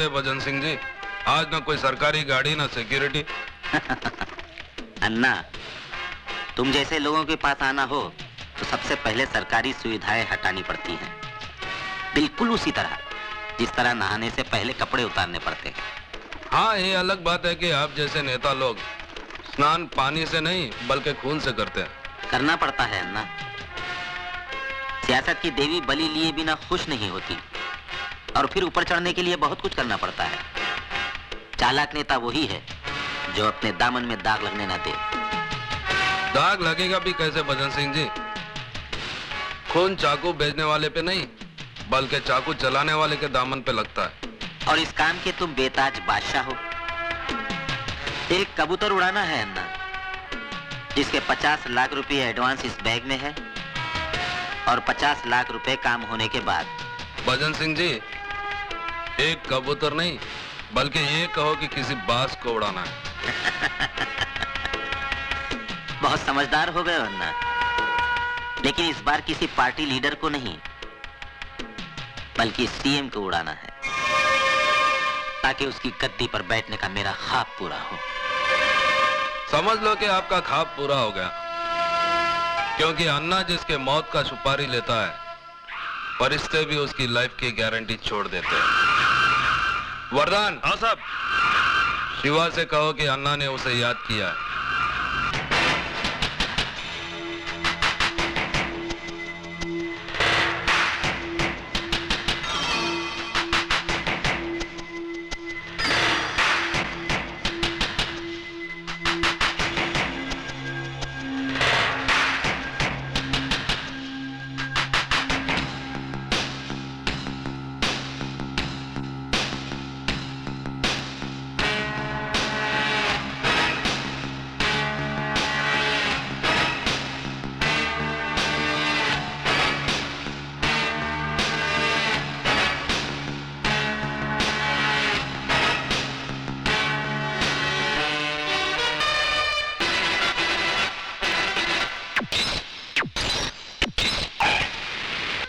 है भजन सिंह जी, आज ना कोई सरकारी गाड़ी ना सिक्योरिटी। अन्ना, तुम जैसे लोगों के पास आना हो तो सबसे पहले सरकारी सुविधाएं हटानी पड़ती हैं, बिल्कुल उसी तरह जिस तरह नहाने से पहले कपड़े उतारने पड़ते हैं। हाँ, ये अलग बात है कि आप जैसे नेता लोग स्नान पानी से नहीं बल्कि खून से करते हैं। करना पड़ता है अन्ना। सियासत की देवी बलि लिए बिना खुश नहीं होती, और फिर ऊपर चढ़ने के लिए बहुत कुछ करना पड़ता है। चालाक नेता वही है जो अपने दामन में दाग लगने ना दे। दाग लगेगा भी कैसे भजन सिंह जी? खून चाकू बेचने वाले पे नहीं बल्कि चाकू चलाने वाले के दामन पे लगता है। और इस काम के तुम बेताज बादशाह हो। एक कबूतर उड़ाना है अन्ना, जिसके 50 लाख रुपए एडवांस इस बैग में है और 50 लाख रुपए काम होने के बाद। भजन सिंह जी, एक कबूतर नहीं बल्कि ये कहो कि किसी बाज को उड़ाना है। बहुत समझदार हो गए अन्ना, लेकिन इस बार किसी पार्टी लीडर को नहीं बल्कि सीएम को उड़ाना है, ताकि उसकी गद्दी पर बैठने का मेरा ख्वाब पूरा हो। समझ लो कि आपका ख्वाब पूरा हो गया, क्योंकि अन्ना जिसके मौत का सुपारी लेता है, फरिश्ते भी उसकी लाइफ की गारंटी छोड़ देते हैं। वरदान। हाँ साहब। शिवा से कहो कि अन्ना ने उसे याद किया है।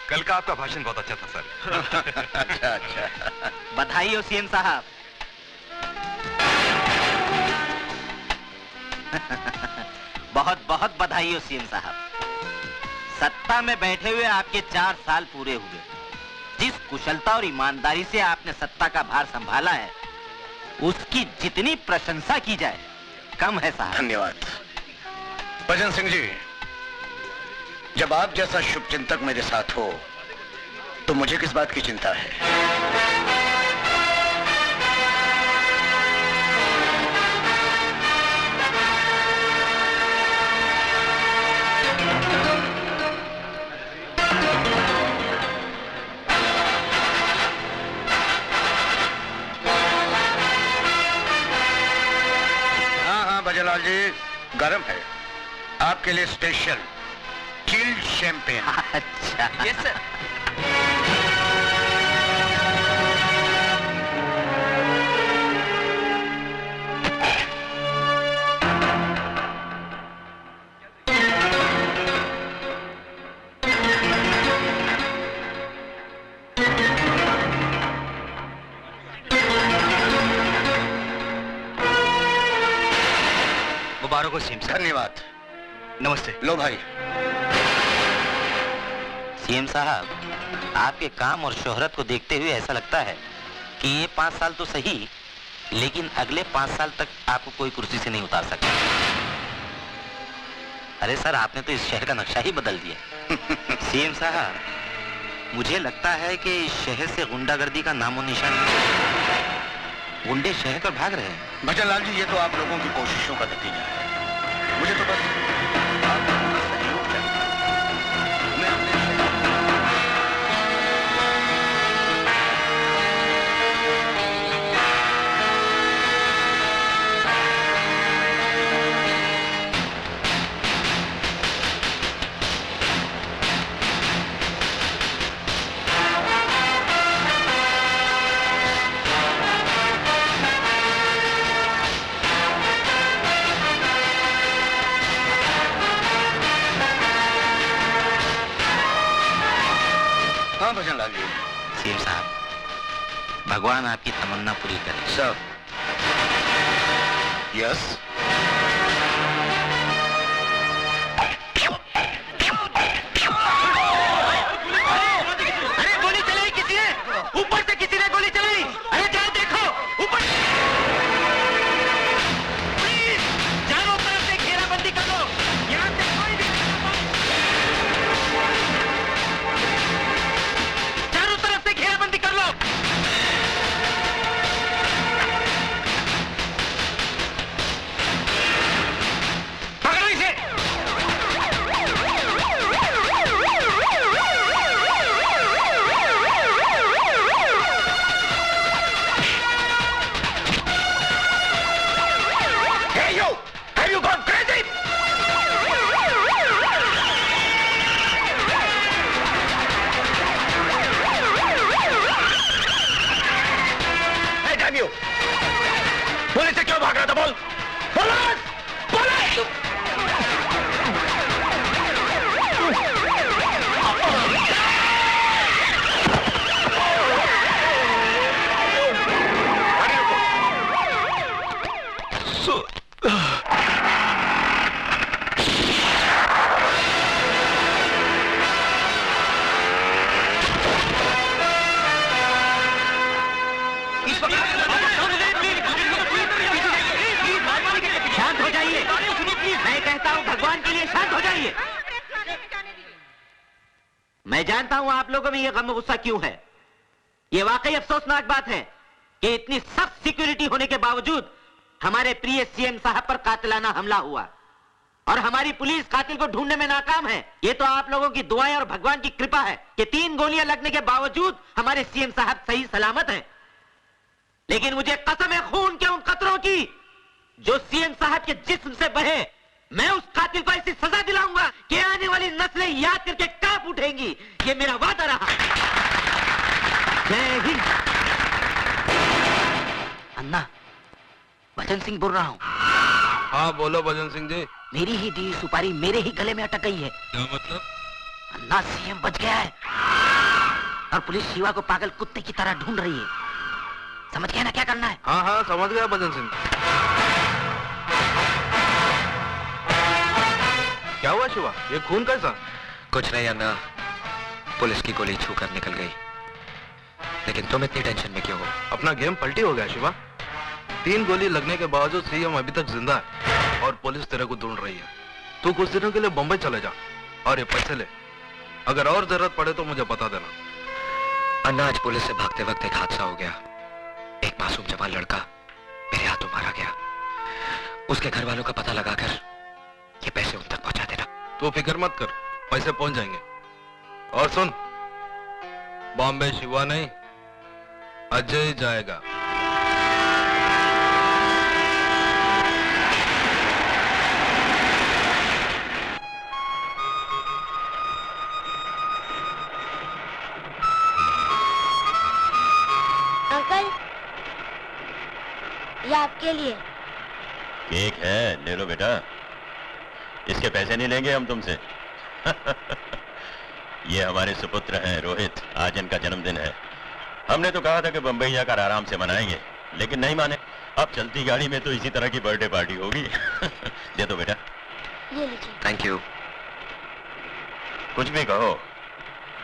कल का आपका भाषण बहुत अच्छा था सर। अच्छा। बधाई हो सीएम साहब। बहुत बहुत बधाई हो सीएम साहब। सत्ता में बैठे हुए आपके 4 साल पूरे हुए। जिस कुशलता और ईमानदारी से आपने सत्ता का भार संभाला है, उसकी जितनी प्रशंसा की जाए कम है साहब। धन्यवाद भजन सिंह जी। जब आप जैसा शुभ चिंतक मेरे साथ हो तो मुझे किस बात की चिंता है। हाँ भजनलाल जी, गरम है आपके लिए स्पेशल चिल्ड शैंपेन। अच्छा। Yes sir. मुबारक हो सीएम साहब। धन्यवाद। नमस्ते। लो भाई। सीएम साहब, आपके काम और शोहरत को देखते हुए ऐसा लगता है कि ये 5 साल तो सही, लेकिन अगले 5 साल तक आपको कोई कुर्सी से नहीं उतार सकता। अरे सर, आपने तो इस शहर का नक्शा ही बदल दिया। सीएम साहब, मुझे लगता है कि इस शहर से गुंडागर्दी का नामो निशान नहीं। गुंडे शहर पर भाग रहे हैं। भजनलाल जी, ये तो आप लोगों की कोशिशों का नतीजा है। मुझे तो बस आप लोगों का सहयोग चाहिए। मैं अपने भगवान आपकी तमन्ना पूरी करे। Sir, yes. अरे गोली चलाई किसी ने, ऊपर से किसी ने गोली चलाई। अरे जरा देखो ऊपर, प्लीज चारों तरफ से घेराबंदी कर लो, यहाँ से कोई भी चारों तरफ से घेराबंदी कर लो। पकड़ो इसे। Hey you! Have you gone crazy? Hey damn you! Police से क्यों भाग रहा था बोल? पुलिस! पुलिस! शांत हो जाइए, मैं कहता हूँ भगवान के लिए शांत हो जाइए। मैं जानता हूँ आप लोगों में ये गम गुस्सा क्यों है। ये वाकई अफसोसनाक बात है कि इतनी सख्त सिक्योरिटी होने के बावजूद हमारे प्रिय सीएम साहब पर कातिलाना हमला हुआ और हमारी पुलिस कातिल को ढूंढने में नाकाम है। ये तो आप लोगों की दुआएं और भगवान की कृपा है कि 3 गोलियां लगने के बावजूद हमारे सीएम साहब सही सलामत हैं। लेकिन मुझे कसम है खून के उन कतरों की जो सीएम साहब के जिस्म से बहे। मैं उस कातिल को ऐसी सजा दिलाऊंगा कि आने वाली नस्लें याद करके कांप उठेंगी। ये मेरा वादा रहा। जय हिंद। अन्ना, भजन सिंह बोल रहा हूँ। हाँ बोलो भजन सिंह जी। मेरी ही दी सुपारी मेरे ही गले में अटक गई है। क्या मतलब? अन्ना, सीएम बच गया है और पुलिस शिवा को पागल कुत्ते की तरह ढूंढ रही है। समझ गया ना क्या करना है? हाँ हाँ समझ गया भजन सिंह। क्या हुआ शिवा, ये खून कैसा? कुछ नहीं अन्ना, पुलिस की गोली छू कर निकल गई। लेकिन तुम इतनी टेंशन में क्यों हो? अपना गेम पलटी हो गया शिवा। 3 गोली लगने के बावजूद सीएम अभी तक जिंदा है और पुलिस तेरे को ढूंढ रही है। तू कुछ दिनों के लिए बम्बई चले जा और ये पैसे ले। अगर और जरूरत पड़े तो मुझे बता देना। अन्ना, आज पुलिस से भागते वक्त एक हादसा हो गया। एक मासूम जवान लड़का मेरे हाथों मारा गया। उसके घर वालों का पता लगाकर ये पैसे उन तक पहुंचा देना। तू फिक्र मत कर, पैसे पहुंच जाएंगे। और सुन, बॉम्बे शिवा नहीं, अजय जाएगा। अंकल, ये आपके लिए। केक है, ले लो बेटा। इसके पैसे नहीं लेंगे हम तुमसे। ये हमारे सुपुत्र हैं रोहित, आज इनका जन्मदिन है। हमने तो कहा था कि बंबई जाकर आराम से मनाएंगे, लेकिन नहीं माने। अब चलती गाड़ी में तो इसी तरह की बर्थडे पार्टी होगी। दे दो बेटा। ये लीजिए। Thank you. कुछ भी कहो,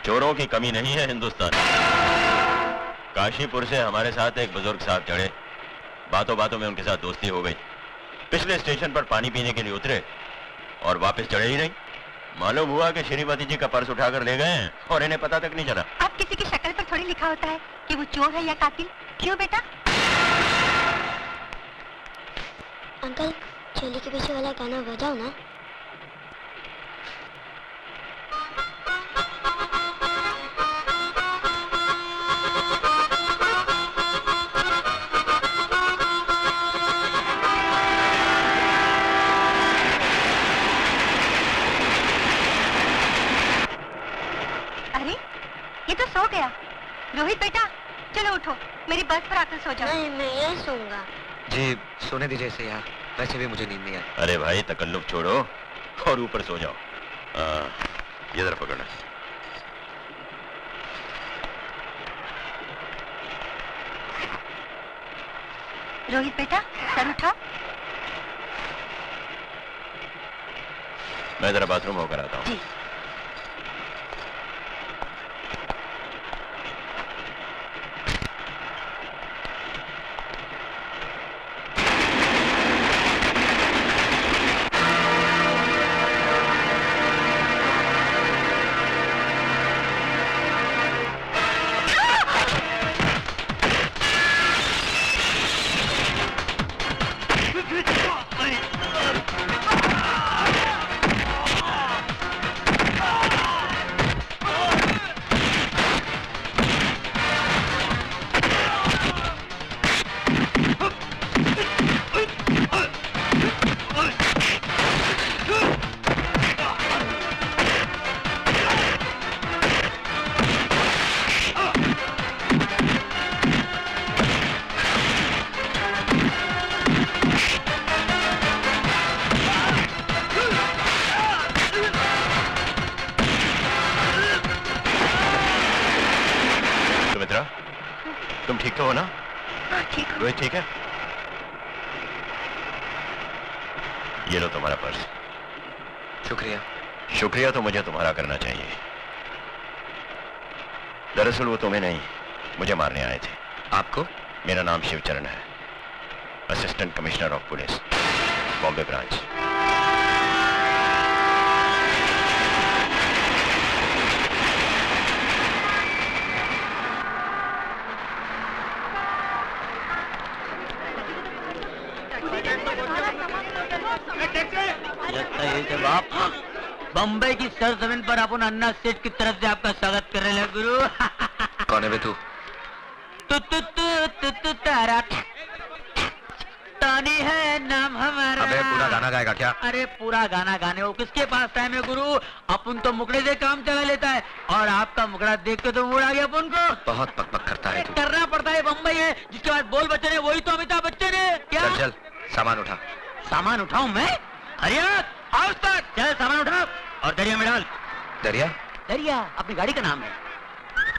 चोरों की कमी नहीं है हिंदुस्तान। काशीपुर से हमारे साथ एक बुजुर्ग साहब चढ़े, बातों बातों में उनके साथ दोस्ती हो गई। पिछले स्टेशन पर पानी पीने के लिए उतरे और वापस चढ़े ही नहीं। मालूम हुआ कि श्रीमती जी का पर्स उठाकर ले गए हैं और इन्हें पता तक नहीं चला। अब किसी की शक्ल पर थोड़ी लिखा होता है कि वो चोर है या कातिल। क्यों बेटा? अंकल, चोली के पीछे वाला गाना बजाओ ना। अरे ये तो सो गया। रोहित बेटा चलो उठो, मेरी बस पर आकर सो जाओ। नहीं, मैं यही सोऊंगा। जी सोने दीजिए इसे यार, वैसे भी मुझे नींद नहीं आई। अरे भाई तकल्लुफ छोड़ो और ऊपर सो जाओ। ये जरा पकड़ना। रोहित बेटा सर उठाओ। मैं जरा बाथरूम होकर आता हूँ। जी। तुम ठीक तो हो ना? हाँ ठीक हूँ। रोहित ठीक है? ये लो तुम्हारा पर्स। शुक्रिया। शुक्रिया तो मुझे तुम्हारा करना चाहिए। दरअसल वो तुम्हें नहीं, मुझे मारने आए थे। आपको? मेरा नाम शिवचरण है, assistant commissioner of police, Bombay branch. बाप बम्बई की सरजमीन पर अपन अन्ना सेठ की तरफ से आपका स्वागत कर रहे हैं गुरु। कौन है बे तू? तारा तानी है नाम हमारा। अबे पूरा गाना गाएगा क्या? अरे पूरा गाना गाने हो किसके पास टाइम है गुरु? अपन तो मुकड़े से काम चला लेता है और आपका मुकड़ा देख के तो मूड आ गया अपन को। बहुत पकपक करता है तू। करना पड़ता है, बम्बई है जिसके बाद बोल बच्चन है वही तो अमिताभ बच्चन है क्या? चल चल सामान उठा। सामान उठाऊं मैं? हरिया आओ तक चल सामान उठा और दरिया में डाल। दरिया? दरिया अपनी गाड़ी का नाम है,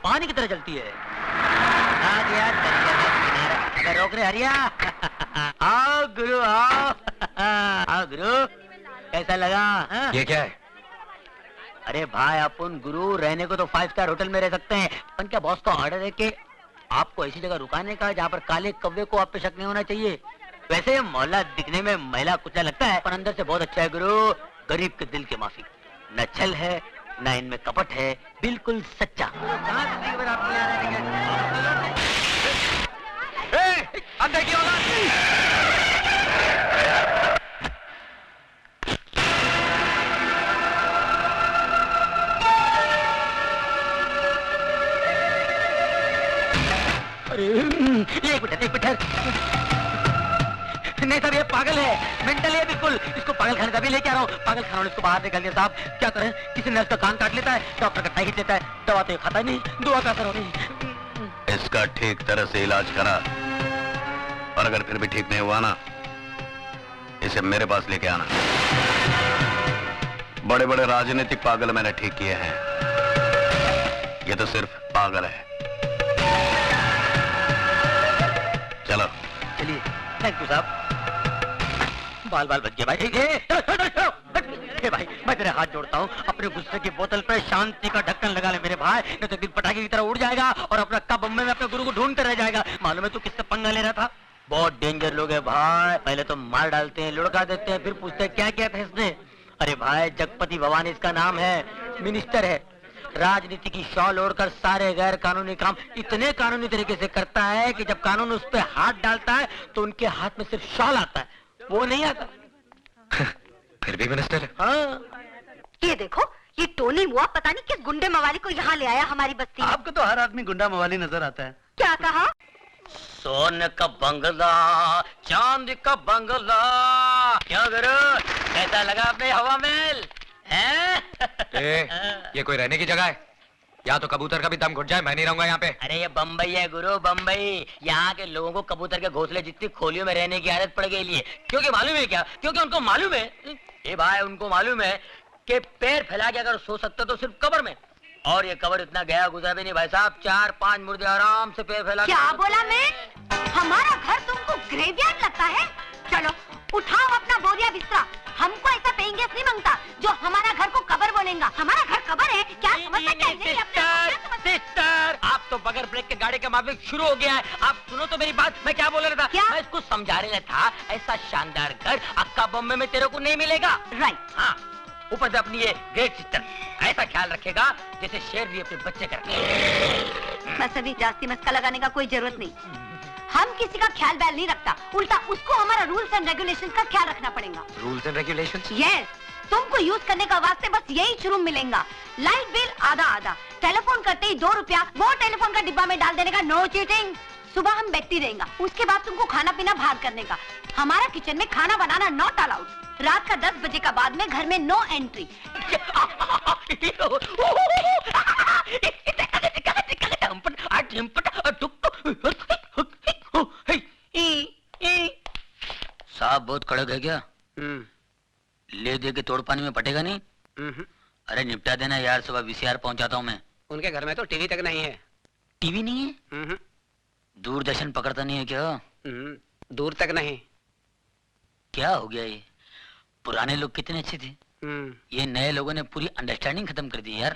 पानी की तरह चलती है। आ गया दरिया का किनारा। अगर रोक रहे हरिया आओ गुरु आओ। आओ गुरु कैसा लगा? हाँ? ये क्या है? अरे भाई अपन गुरु रहने को तो 5 स्टार होटल में रह सकते हैं, पर क्या बॉस का ऑर्डर है कि आपको ऐसी जगह रुकाने का जहाँ पर काले कव्वे को आप पे शक नहीं होना चाहिए। वैसे मोहल्ला दिखने में महिला कुचला लगता है पर अंदर से बहुत अच्छा है गुरु। गरीब के दिल के माफी, न छल है न इनमें कपट है, बिल्कुल सच्चा। अंदर की औलाद! अरे एक मिनट नहीं साहब ये पागल है, मेंटल है बिल्कुल। इसको पागल खाने का भी लेके आ रहा हूँ। पागल खाना इसको बाहर निकाल दिया साहब। क्या करें? किसी नर्स का कान काट लेता है, डॉक्टर का टाइट लेता है, दवा तो खाता नहीं, दुआ का असर हो रही। इसका ठीक तरह से इलाज करा और अगर फिर भी ठीक नहीं हुआ ना, इसे मेरे पास लेके आना। बड़े बड़े राजनीतिक पागल मैंने ठीक किए हैं, ये तो सिर्फ पागल है। चलो चलिए थैंक यू साहब। बाल बाल बच गए भाई। हे भाई मैं तेरे हाथ जोड़ता हूँ, अपने गुस्से की बोतल पे शांति का ढक्कन लगा ले मेरे भाई, नहीं तो दिन पटाखे की तरह उड़ जाएगा और अपना कब बम्बे में अपने गुरु को ढूंढते रह जाएगा। मालूम है तू किससे पंगा ले रहा था? बहुत डेंजर लोग है भाई, पहले तो मार डालते हैं, लुढ़का देते हैं, फिर पूछते हैं क्या किया था इसने। अरे भाई जगपति भवानी इसका नाम है, मिनिस्टर है, राजनीति की शॉल ओढ़कर सारे गैर कानूनी काम इतने कानूनी तरीके से करता है कि जब कानून उस पर हाथ डालता है तो उनके हाथ में सिर्फ शॉल आता है, वो नहीं आता। फिर भी मिनिस्टर है। हाँ। ये देखो ये टोनी मुआ पता नहीं किस गुंडे मवाली को यहाँ ले आया हमारी बस्ती में। आपको तो हर आदमी गुंडा मवाली नजर आता है। क्या कहा? सोने का बंगला, चांदी का बंगला, क्या करो? कैसा लगा अपने हवा महल? ये कोई रहने की जगह है? या तो कबूतर का भी दम घुट जाए, मैं नहीं रहूंगा यहाँ पे। अरे ये बम्बई है गुरु, बम्बई। यहाँ के लोगों को कबूतर के घोंसले जितनी खोलियों में रहने की आदत पड़ गई है। क्योंकि मालूम है क्या? क्योंकि उनको मालूम है, ये भाई उनको मालूम है कि पैर फैला के अगर सो सकते तो सिर्फ कब्र में, और ये कब्र इतना गया गुजरा भी नहीं भाई साहब। 4-5 मुर्दे आराम से पैर फैला। क्या बोला मैं? हमारा घर तुमको ग्रेवयार्ड लगता है? चलो उठाओ अपना बोरिया बिस्तरा। हमको ऐसा पेंगे नहीं मांगता जो हमारा घर को कबर बोलेगा। हमारा घर कबर है क्या? समझते क्या? सिस्टर, आप तो बगैर ब्रेक के गाड़ी का माफिक शुरू हो गया है। आप सुनो तो मेरी बात, मैं क्या बोल रहा था? क्या? मैं इसको समझा रहा था, ऐसा शानदार घर अक्का बॉम्बे में तेरे को नहीं मिलेगा। राइट। हाँ, ऊपर से अपनी ये ग्रेट सिस्टर ऐसा ख्याल रखेगा जैसे शेर भी अपने बच्चे का रखे। बस अभी जास्ती मस्का लगाने का कोई जरूरत नहीं। हम किसी का ख्याल बैल नहीं रखता, उल्टा उसको हमारा रूल्स एंड रेगुलेशंस का ख्याल रखना पड़ेगा। Rules and regulations? यस, तुमको यूज करने का वास्ते बस यही शुरू मिलेगा। लाइट बिल आधा आधा, टेलीफोन करते ही 2 रुपया वो टेलीफोन का डिब्बा में डाल देने का, नो चीटिंग। सुबह हम बैठती रहेगा, उसके बाद तुमको खाना पीना बाहर करने का। हमारा किचन में खाना बनाना नॉट अलाउड। रात का 10 बजे का बाद में घर में नो एंट्री। साहब बहुत कड़क है क्या? ले दे के तोड़ पानी में पटेगा नहीं? अरे निपटा देना यार, सुबह VCR पहुंचाता हूँ मैं। उनके घर में तो टीवी तक नहीं है। टीवी नहीं है? दूरदर्शन पकड़ता नहीं है क्या? दूर तक नहीं। क्या हो गया ये? पुराने लोग कितने अच्छे थे, ये नए लोगों ने पूरी अंडरस्टैंडिंग खत्म कर दी यार।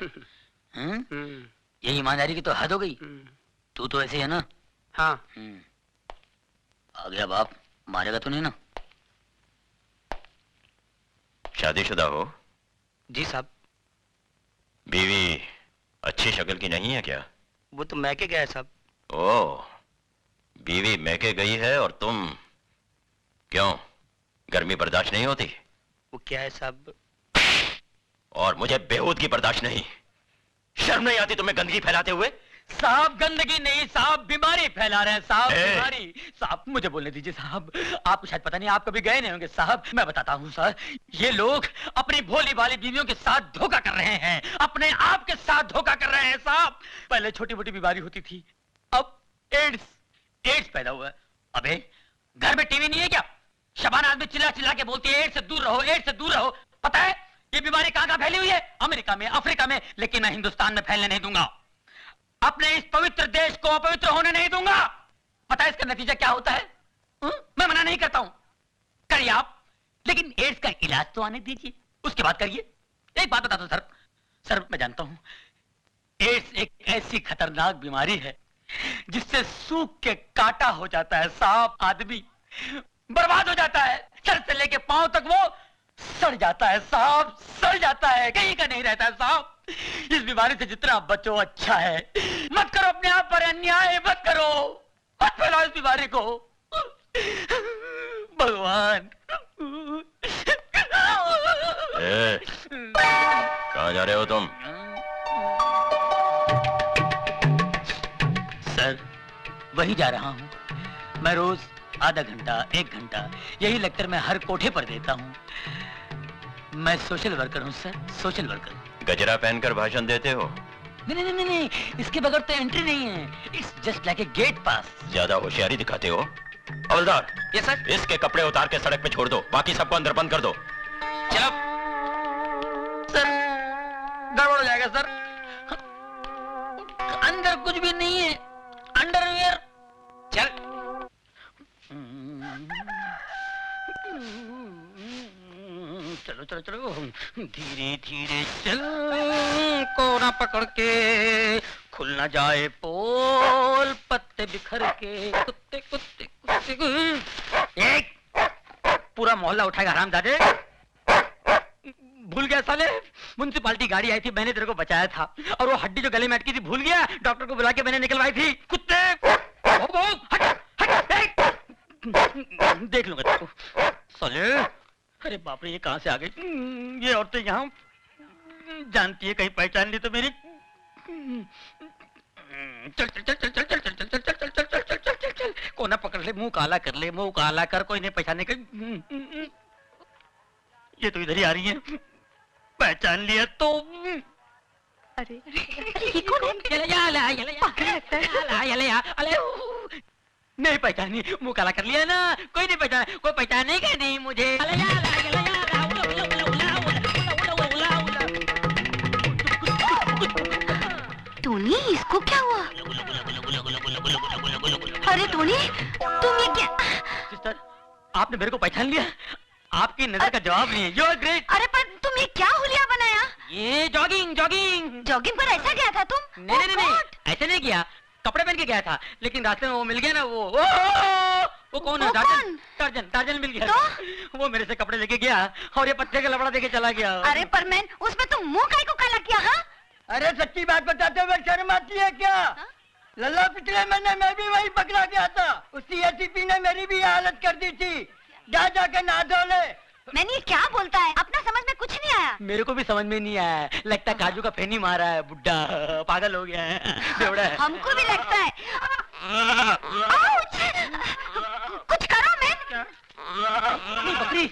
ये ईमानदारी की तो हद हो गई। तू तो ऐसे है ना? हाँ। आ गया बाप, मारेगा तो नहीं ना? शादीशुदा हो? जी साहब। बीवी अच्छी शक्ल की नहीं है क्या? वो तो मैके गया है साहब। ओह, बीवी मैके गई है और तुम क्यों, गर्मी बर्दाश्त नहीं होती? वो क्या है साहब? और मुझे बेहूदगी बर्दाश्त नहीं। शर्म नहीं आती तुम्हें गंदगी फैलाते हुए? साहब गंदगी नहीं साहब, बीमारी फैला रहे हैं साहब, ए! बीमारी। साहब मुझे बोलने दीजिए साहब, आप शायद पता नहीं, आप कभी गए नहीं होंगे साहब। मैं बताता हूँ सर, ये लोग अपनी भोली भाली बीवियों के साथ धोखा कर रहे हैं, अपने आप के साथ धोखा कर रहे हैं साहब। पहले छोटी मोटी बीमारी होती थी, अब एड्स पैदा हुआ है। अबे घर में टीवी नहीं है क्या? शबाना आदमी चिल्ला चिल्ला के बोलती है एड्स से दूर रहो, एड्स से दूर रहो। पता है ये बीमारी कहाँ कहाँ फैली हुई है? अमेरिका में, अफ्रीका में, लेकिन मैं हिंदुस्तान में फैलने नहीं दूंगा। अपने इस पवित्र देश को अपवित्र होने नहीं दूंगा। पता है इसका नतीजा क्या होता है? मैं मना नहीं करता हूं, करिए आप, लेकिन एड्स का इलाज तो आने दीजिए, उसके बाद करिए। एक बात बता दो सर, मैं जानता हूं एड्स एक ऐसी खतरनाक बीमारी है जिससे सूख के काटा हो जाता है साहब, आदमी बर्बाद हो जाता है, सर से लेके पांव तक वो सड़ जाता है साहब, सड़ जाता है, कहीं का नहीं रहता है साहब। इस बीमारी से जितना बचो अच्छा है। मत करो अपने आप पर अन्याय, मत करो, मत फैलाओ इस बीमारी को। भगवान। कहाँ जा रहे हो तुम? सर वही जा रहा हूँ। मैं रोज आधा घंटा 1 घंटा यही लेक्चर मैं हर कोठे पर देता हूँ। मैं सोशल वर्कर हूँ सर, सोशल वर्कर। गजरा पहनकर भाषण देते हो? नहीं, इसके बगैर तो एंट्री नहीं है। It's just like a gate pass. ज्यादा होशियारी दिखाते हो। हवलदार, ये सर। इसके कपड़े उतार के सड़क पे छोड़ दो, बाकी सबको अंदर बंद कर दो। चलो सर गड़बड़ हो जाएगा सर, अंदर कुछ भी नहीं है, अंडरवियर। चल चलो धीरे धीरे चल, कोना पकड़ के खुल ना जाए पोल, पत्ते बिखर के कुत्ते कुत्ते कुत्ते। एक पूरा मोहल्ला उठाएगा हरामजादे। भूल गया साले, म्युनिसिपालिटी गाड़ी आई थी, मैंने तेरे को बचाया था, और वो हड्डी जो गले में अटकी थी भूल गया, डॉक्टर को बुला के मैंने निकलवाई थी। कुत्ते देख लूंगा तेरे को साले। अरे बाप रे, ये कहां से आ गई? ये औरतें यहाँ जानती है, कहीं पहचान ली तो मेरी। चल चल चल चल चल चल चल चल चल चल चल चल चल चल चल चल चल, कोना पकड़ ले, मुंह काला कर ले, मुंह काला कर, कोई नहीं पहचाने का। ये तो इधर ही आ रही है, पहचान लिया तो। अरे ये कौन है? नहीं पहचानी, मुंह काला कर लिया ना, कोई नहीं पहचाना, कोई पहचानेगा नहीं मुझे। टोनी, इसको क्या हुआ? अरे टोनी, तुम ये क्या? सिस्टर, आपने मेरे को पहचान लिया? आपकी नजर का जवाब नहीं है। You are great. अरे पर तुम ये क्या हुलिया बनाया? ये जॉगिंग जॉगिगिंग। जॉगिंग पर ऐसा गया था तुम? नहीं नहीं नहीं, ऐसे नहीं किया। कपड़े पहन के गया था, लेकिन रास्ते में वो मिल गया ना, वो कौन है? टार्जन। टार्जन, टार्जन मिल गया। तो? वो मेरे से कपड़े लेके गया और ये पत्ते का लफड़ा देके चला गया। अरे पर मैन, उसमें तुम मुंह काहे को काला किया? हाँ? अरे सच्ची बात बताते हुए शर्म आती है क्या? लल्ला पिछले महीने मैं भी वही पकड़ा गया था। उसी एसीपी ने मेरी भी हालत कर दी थी। जा जाके नहा धो ले। मैंने ये क्या बोलता है? अपना समझ में कुछ नहीं आया। मेरे को भी समझ में नहीं आया। लगता है काजू का फेनी मारा है, बुड्ढा पागल हो गया है, बेवड़ा है। हमको भी लगता है। आउच! कुछ करो मैन। बकरी।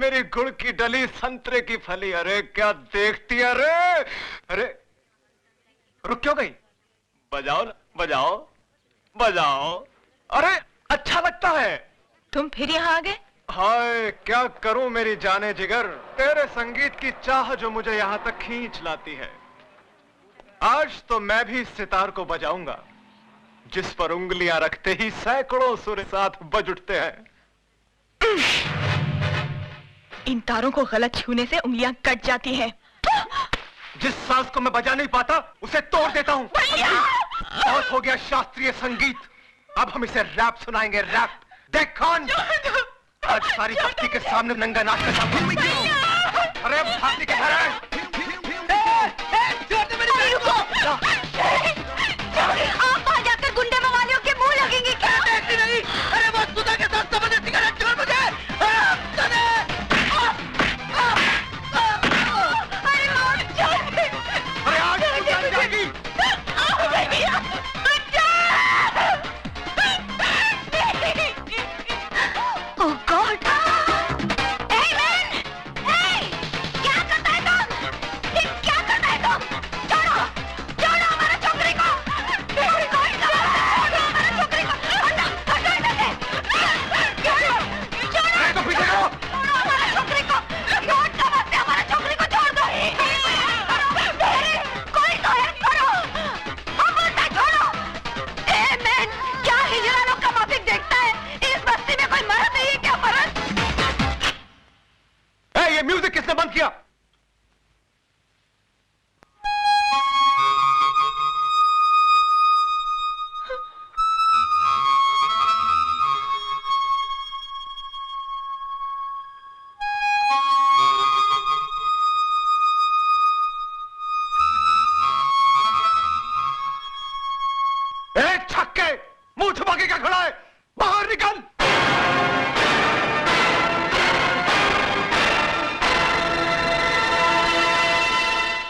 मेरी गुड़ की डली, संतरे की फली, अरे क्या देखती है? अरे अरे रुक क्यों गई? बजाओ ना, बजाओ बजाओ। अरे अच्छा लगता है। तुम फिर यहाँ आ गए? हाय क्या करूं मेरी जाने जिगर, तेरे संगीत की चाह जो मुझे यहां तक खींच लाती है। आज तो मैं भी सितार को बजाऊंगा, जिस पर उंगलियां रखते ही सैकड़ों सुर साथ बज उठते हैं। इन तारों को गलत छूने से उंगलियां कट जाती हैं। जिस सांस को मैं बजा नहीं पाता उसे तोड़ देता हूँ। बहुत हो गया शास्त्रीय संगीत, अब हम इसे रैप सुनाएंगे, रैप। देख कौन आज सारी बस्ती के सामने नंगा नाच का सामने। अरे अब भागती के घर है। आप वहाँ जाकर गुंडे मवालियों के मुंह लगेंगे क्या? नहीं, अरे वो सुधा के साथ जबरदस्ती सिगरेट छोड़ मुझे। अरे आज तू जान जाएगी। Oh God! Hey man! Hey! क्या करता है तुम? ये क्या करता है तुम? छोड़ो! छोड़ो हमारे छोकरी को! छोड़ो हमारे छोकरी को! हटो! हटो इधर से! छोड़ो! छोड़ो! तो पीछे करो। छोड़ो हमारे छोकरी को! छोड़ दो मत, हमारे छोकरी को छोड़ दो! कोई तो हेल्प करो! हम बोलते छोड़ो! Hey man! क्या हिजड़ा लोग का माफिक देखता है? इस बस्ती में कोई मर्द नहीं है क्या? मर्द? ये म्यूजिक किसने बंद किया? छक्के, मुंह छुपा के क्या खड़ा है? बाहर निकल।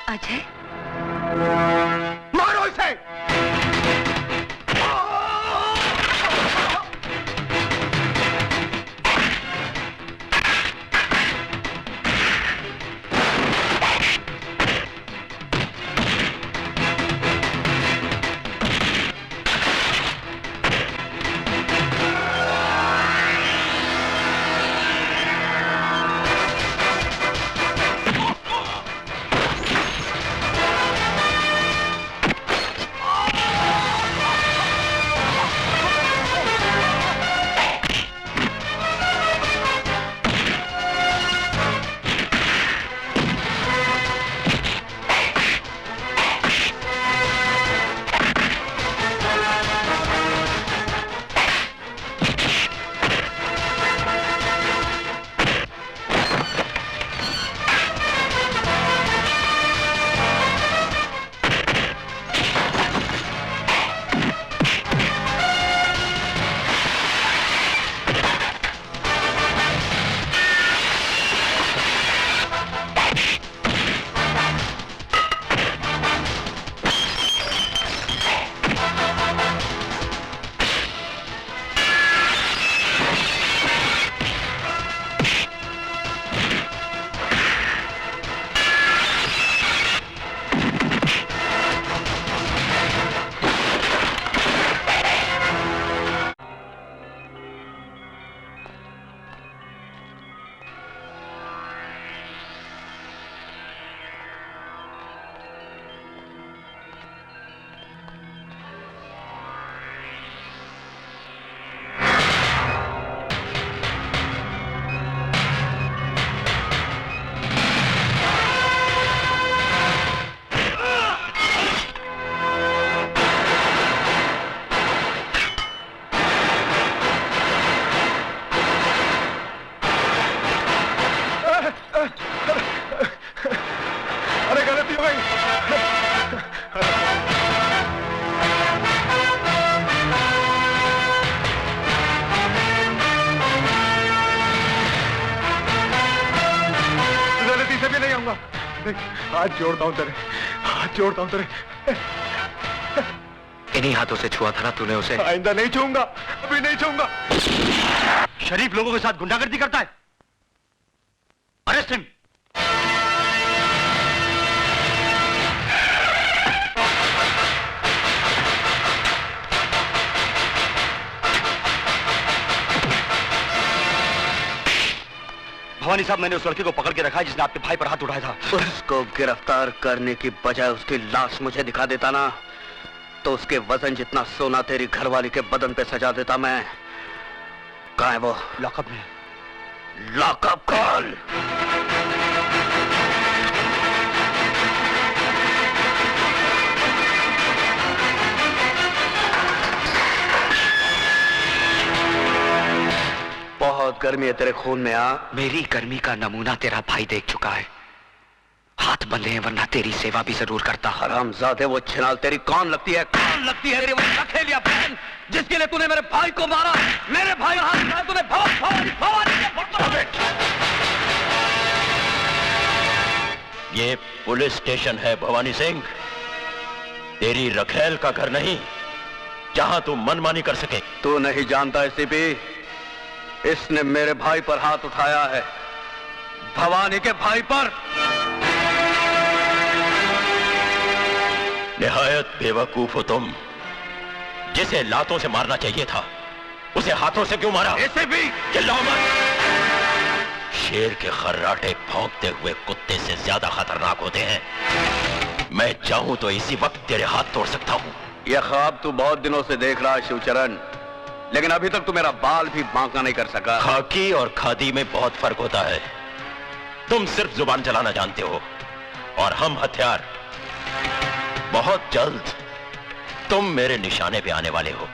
अजय, मारो इसे। हाथ जोड़ता हूँ तेरे, हाथ जोड़ता हूँ तेरे। इन्हीं हाथों से छुआ था ना तूने उसे? आइंदा नहीं छूऊंगा, अभी नहीं छूऊंगा। शरीफ लोगों के साथ गुंडागर्दी करता है। Arrest him. भवानी साहब, मैंने उस लड़के को पकड़ के रखा है जिसने आपके भाई पर हाथ उठाया था। उसको गिरफ्तार करने की बजाय उसकी लाश मुझे दिखा देता ना, तो उसके वजन जितना सोना तेरी घरवाली के बदन पे सजा देता मैं। कहाँ है वो? लॉकअप में। Lockup call. बहुत गर्मी है तेरे खून में। मेरी गर्मी का नमूना तेरा भाई देख चुका है। हाथ बंधे हैं वरना तेरी सेवा भी जरूर करता। हरामजादे, वो छिनाल तेरी कौन लगती है? कौन लगती है तेरी? वो रखेलिया बहन जिसके लिए तूने मेरे भाई को मारा। मेरे भाई का हाथ उठाया तूने। भवानी ये पुलिस स्टेशन है भवानी सिंह, तेरी रखेल का घर नहीं जहां तू मनमानी कर सके। तू नहीं जानता एसीपी, इसने मेरे भाई पर हाथ उठाया है, भवानी के भाई पर। निहायत बेवकूफ हो तुम। जिसे लातों से मारना चाहिए था उसे हाथों से क्यों मारा? एसीपी चिल्लाओ मत। शेर के खर्राटे भौंकते हुए कुत्ते से ज्यादा खतरनाक होते हैं। मैं चाहूं तो इसी वक्त तेरे हाथ तोड़ सकता हूं। यह ख्वाब तू बहुत दिनों से देख रहा है शिवचरण, लेकिन अभी तक तू मेरा बाल भी बांका नहीं कर सका। खाकी और खादी में बहुत फर्क होता है। तुम सिर्फ जुबान चलाना जानते हो और हम हथियार। बहुत जल्द तुम मेरे निशाने पे आने वाले हो।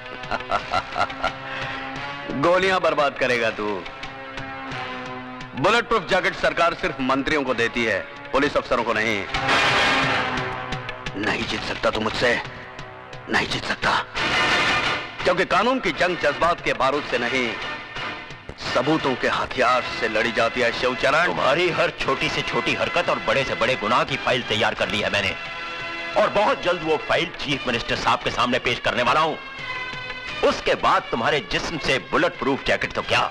गोलियां बर्बाद करेगा तू। बुलेट प्रूफ जैकेट सरकार सिर्फ मंत्रियों को देती है, पुलिस अफसरों को नहीं। नहीं जीत सकता तू मुझसे, नहीं जीत सकता, क्योंकि कानून की जंग जज्बात के बारूद से नहीं, सबूतों के हथियार से लड़ी जाती है शिवचरण। तुम्हारी हर छोटी से छोटी हरकत और बड़े से बड़े गुनाह की फाइल तैयार कर ली है मैंने, और बहुत जल्द वो फाइल चीफ मिनिस्टर साहब के सामने पेश करने वाला हूं। उसके बाद तुम्हारे जिस्म से बुलेट प्रूफ जैकेट तो क्या,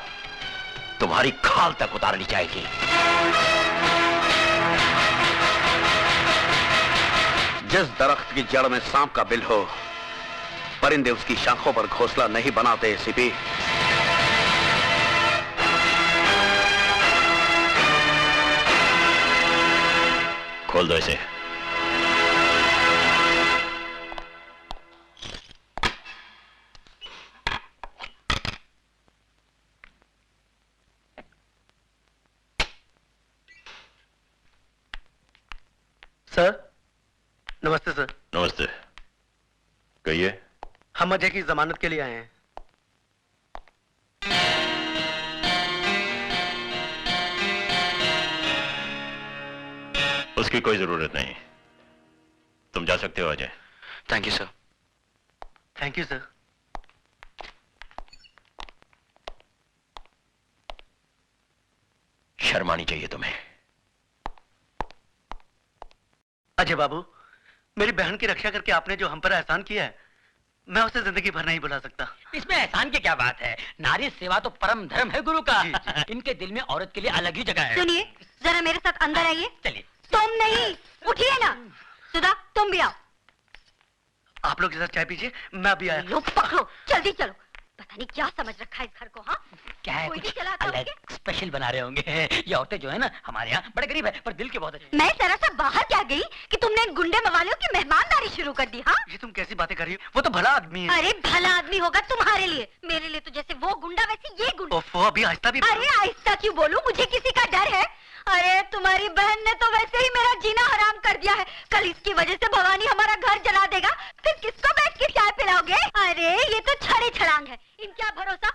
तुम्हारी खाल तक उतार ली जाएगी। जिस दरख्त की जड़ में सांप का बिल हो, परिंदे उसकी शाखों पर घोंसला नहीं बनाते एसीपी। खोल दो इसे। सर नमस्ते। सर नमस्ते, कहिए। हम अजय की जमानत के लिए आए हैं। उसकी कोई जरूरत नहीं, तुम जा सकते हो Ajay. Thank you sir. Thank you sir. शर्म आनी चाहिए तुम्हें। अजय बाबू, मेरी बहन की रक्षा करके आपने जो हम पर एहसान किया है, मैं उसे जिंदगी भर नहीं भुला सकता। इसमें एहसान की क्या बात है? नारी सेवा तो परम धर्म है गुरु का। जी, जी। इनके दिल में औरत के लिए अलग ही जगह है। सुनिए, जरा मेरे साथ अंदर आइए। चलिए। तुम नहीं, उठिए ना। सुधा, तुम भी आओ। आप लोग के साथ चाय पीजिए, मैं अभी आया। लो पकड़ो, जल्दी चलो। पता नहीं क्या समझ रखा है इस घर को। हाँ, क्या है, कोई कुछ भी चलाता अलग होंगे। स्पेशल बना रहे होंगे। ये औरतें जो है ना हमारे यहाँ बड़े गरीब है, पर दिल के बहुत अच्छे। मैं जरा सा बाहर क्या गई कि तुमने इन गुंडे मवालियों की मेहमानदारी शुरू कर दी। हाँ, ये तुम कैसी बातें कर रही हो? वो तो भला आदमी है। अरे भला आदमी होगा तुम्हारे लिए, मेरे लिए तो जैसे वो गुंडा वैसे ये गुंडा। ओफो, अभी आहिस्ता भी। अरे आहिस्ता क्यों बोलूं, मुझे किसी का डर है? अरे तुम्हारी बहन ने तो वैसे ही मेरा जीना हराम कर दिया है। कल इसकी वजह से भवानी हमारा घर जला देगा, फिर किसको बैठ के चाय पिलाओगे? अरे ये तो छड़ी छड़ांग है, इनका भरोसा।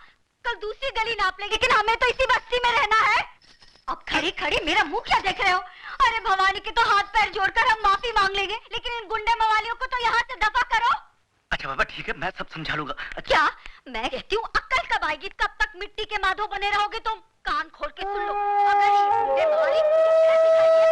कल दूसरी गली नाप लेंगे, लेकिन हमें तो इसी बस्ती में रहना है। अब खड़ी खड़ी मेरा मुंह क्या देख रहे हो? अरे भवानी के तो हाथ पैर जोड़कर हम माफी मांग लेंगे, लेकिन इन गुंडे मवालियों को तो यहाँ से दफा करो। अच्छा बाबा ठीक है, मैं सब समझा लूंगा। क्या मैं कहती हूँ अक्ल कब आएगी? कब तक मिट्टी के माधो बने रहोगे तुम? कान खोल के सुन लो, अगर ये गुंडे मवाली मुझे फिर दिखाई दिए,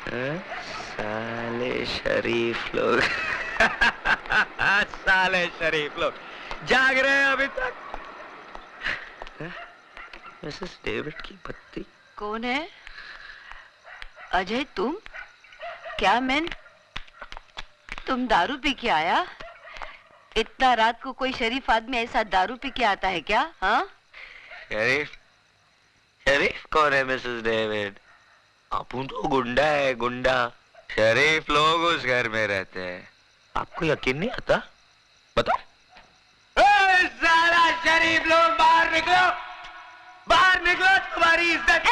साले शरीफ लोग साले शरीफ लोग जाग रहे हैं अभी तक। मिसेस डेविड की पत्नी कौन है? अजय तुम? क्या मैन, तुम दारू पी के आया? इतना रात को कोई शरीफ आदमी ऐसा दारू पी के आता है क्या? हाँ? शरीफ शरीफ कौन है मिसेस डेविड? अपुन तो गुंडा है, गुंडा। शरीफ लोग उस घर में रहते हैं। आपको यकीन नहीं आता? बताओ। साला शरीफ लोग बाहर निकलो, बाहर निकलो, तुम्हारी इज्जत।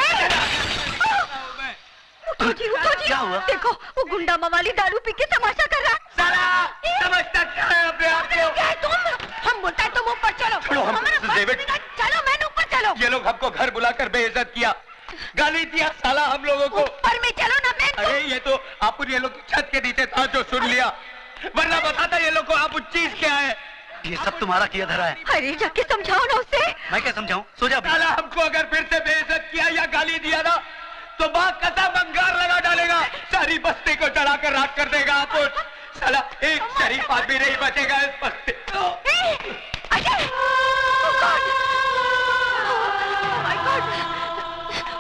उठो जी, क्या हुआ? देखो वो गुंडा मवाली दारू पी के तमाशा कर रहा। साला समझता क्या है अपने आप को? क्या है तुम? हम बोलता है तुम ऊपर चलो। छोड़ो हम, हमारा मिसेस डेविड। चलो मैंने ऊपर चलो। ये लोग हमको घर बुलाकर बेइज्जत किया, गाली दिया साला हम लोगों को। ऊपर में चलो ना मैन। अरे ये तो आप ये लोग छत के नीचे था जो सुन लिया, वरना बताता ये लोग को आप चीज क्या है। ये सब तुम्हारा किया धरा है। अरे जाके समझाओ ना उसे। मैं क्या समझाऊं? सो जा। साला हमको अगर फिर से बेइज्जत किया या गाली दिया ना तो बात कसम अंगार लगा डालेगा, सारी बस्ती को जलाकर राख कर देगा। आप साला एक शरीफ आदमी नहीं बचेगा इस बस्ती। Ajay! Oh God! Oh my God!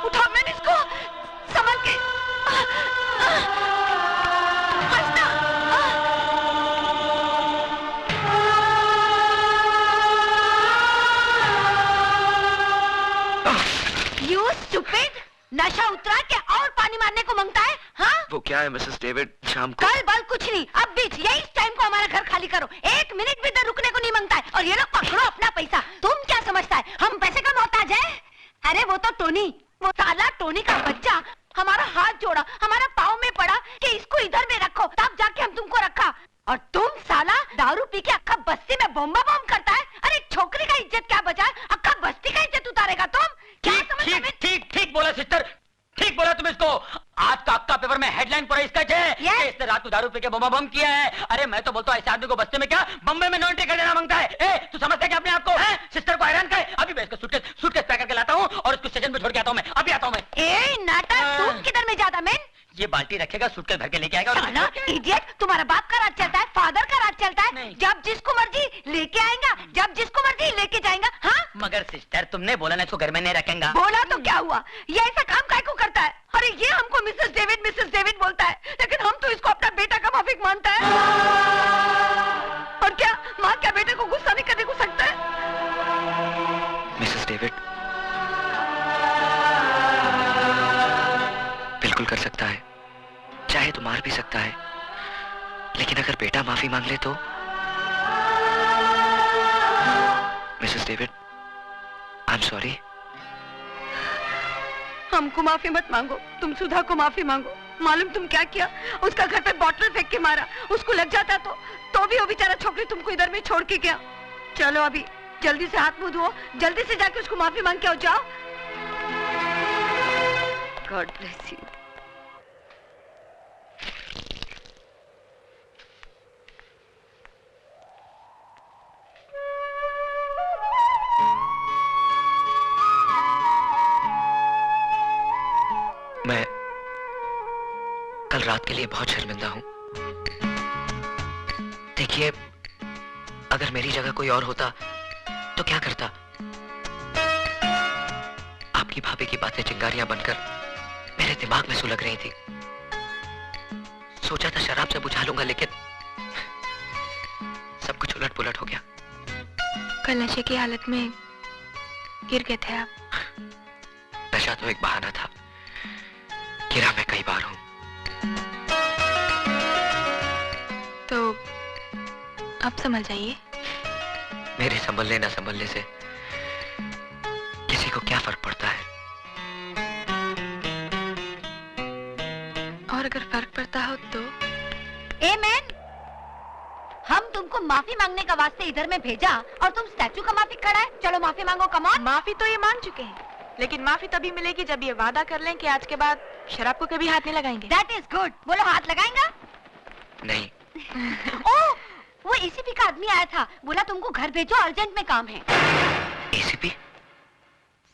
उठा मैंने इसको, संभल के। हंसना। You stupid! नशा उतरा के और पानी मारने को मांगता है? हाँ? वो क्या है मिसेस डेविड, शाम को कल बल कुछ नहीं, अब बीच यही टाइम को हमारा घर खाली करो। 1 मिनट भी इधर रुकने को नहीं मांगता है। और ये लोग पकड़ो अपना पैसा। तुम क्या समझता है हम पैसे का मोहताज है? अरे वो तो टोनी, वो साला टोनी का बच्चा हमारा हाथ जोड़ा, हमारा पाँव में पड़ा कि इसको इधर में रखो, तब जाके हम तुमको रखा। और तुम साला दारू पी के अक्का बस्ती में बम्बा बम करता है। अरे छोकरी का इज्जत क्या बचा है? अक्का बस्ती का इज्जत उतारेगा तुम? क्या समझते हो? ठीक ठीक बोला सिस्टर, ठीक बोला तुम इसको। आज का अक्का पेपर में हेडलाइन पर इसका है कि इसने रात को दारू पी के बम बम किया है। अरे मैं तो बोलता हूँ ऐसे आदमी को बस्ती में क्या बम्बे में नॉन टिकट देना मांगता है। ए तू समझता है क्या अपने आप को? सिस्टर को हैरान करे। अभी मैं इसको सूटकेस पैक करके लाता हूँ और उसको स्टेशन पे छोड़ के आता हूँ। मैं अभी आता हूँ। मैं ए नाटक, तुम किधर में जाता मैन? ये बाल्टी रखेगा, सूटकेस भर के लेके आएगा। साला इडियट, तुम्हारा बाप का राज चलता है, फादर का राज चलता है। जब जिसको मर्जी लेके आएगा, जब जिसको मर्जी लेके जाएगा। हाँ मगर सिस्टर तुमने बोला ना इसको घर में नहीं रखेंगे। बोला तो क्या हुआ? ये ऐसा काम काय को करता है? अरे ये हमको मिसेस डेविड बोलता है, लेकिन हम तो इसको अपना बेटा का माफिक मानता है। और क्या माँ क्या बेटे को गुस्सा नहीं करने को सकता है? मिसेस डेविड बिल्कुल कर सकता है, चाहे तो मार भी सकता है, लेकिन अगर बेटा माफी मांग ले तो? Mrs David I am sorry. हमको माफी मत मांगो, तुम सुधा को माफी मांगो। मालूम तुम क्या किया? उसका घर पे बॉटल फेंक के मारा। उसको लग जाता तो भी वो बेचारा छोकरी तुमको इधर में छोड़ के गया। चलो अभी जल्दी से हाथ मुंह धो, जल्दी से जाके उसको माफी मांग के आओ। जाओ। God bless you. मैं कल रात के लिए बहुत शर्मिंदा हूं। देखिए अगर मेरी जगह कोई और होता तो क्या करता? आपकी भाभी की बातें चिंगारियां बनकर मेरे दिमाग में सुलग रही थी। सोचा था शराब से बुझा लूंगा, लेकिन सब कुछ उलट पुलट हो गया। कल नशे की हालत में गिर गए थे आप। नशा तो एक बहाना था, गिरा मैं कई बार हूं। तो अब संभल जाइए। मेरे संभलने ना संभलने से किसी को क्या फर्क पड़ता है? और अगर फर्क पड़ता हो तो? ए मैन, हम तुमको माफी मांगने का वास्ते इधर में भेजा और तुम स्टैचू का माफी खड़ा है। चलो माफी मांगो, कम ऑन। माफी तो ये मांग चुके हैं, लेकिन माफी तभी मिलेगी जब ये वादा कर लें कि आज के बाद शराब को कभी हाथ नहीं लगाएंगे। That is good। बोलो हाथ लगाएंगा? नहीं। ओह, वो एसीपी का आदमी आया था, बोला तुमको घर भेजो, अर्जेंट में काम है। एसीपी?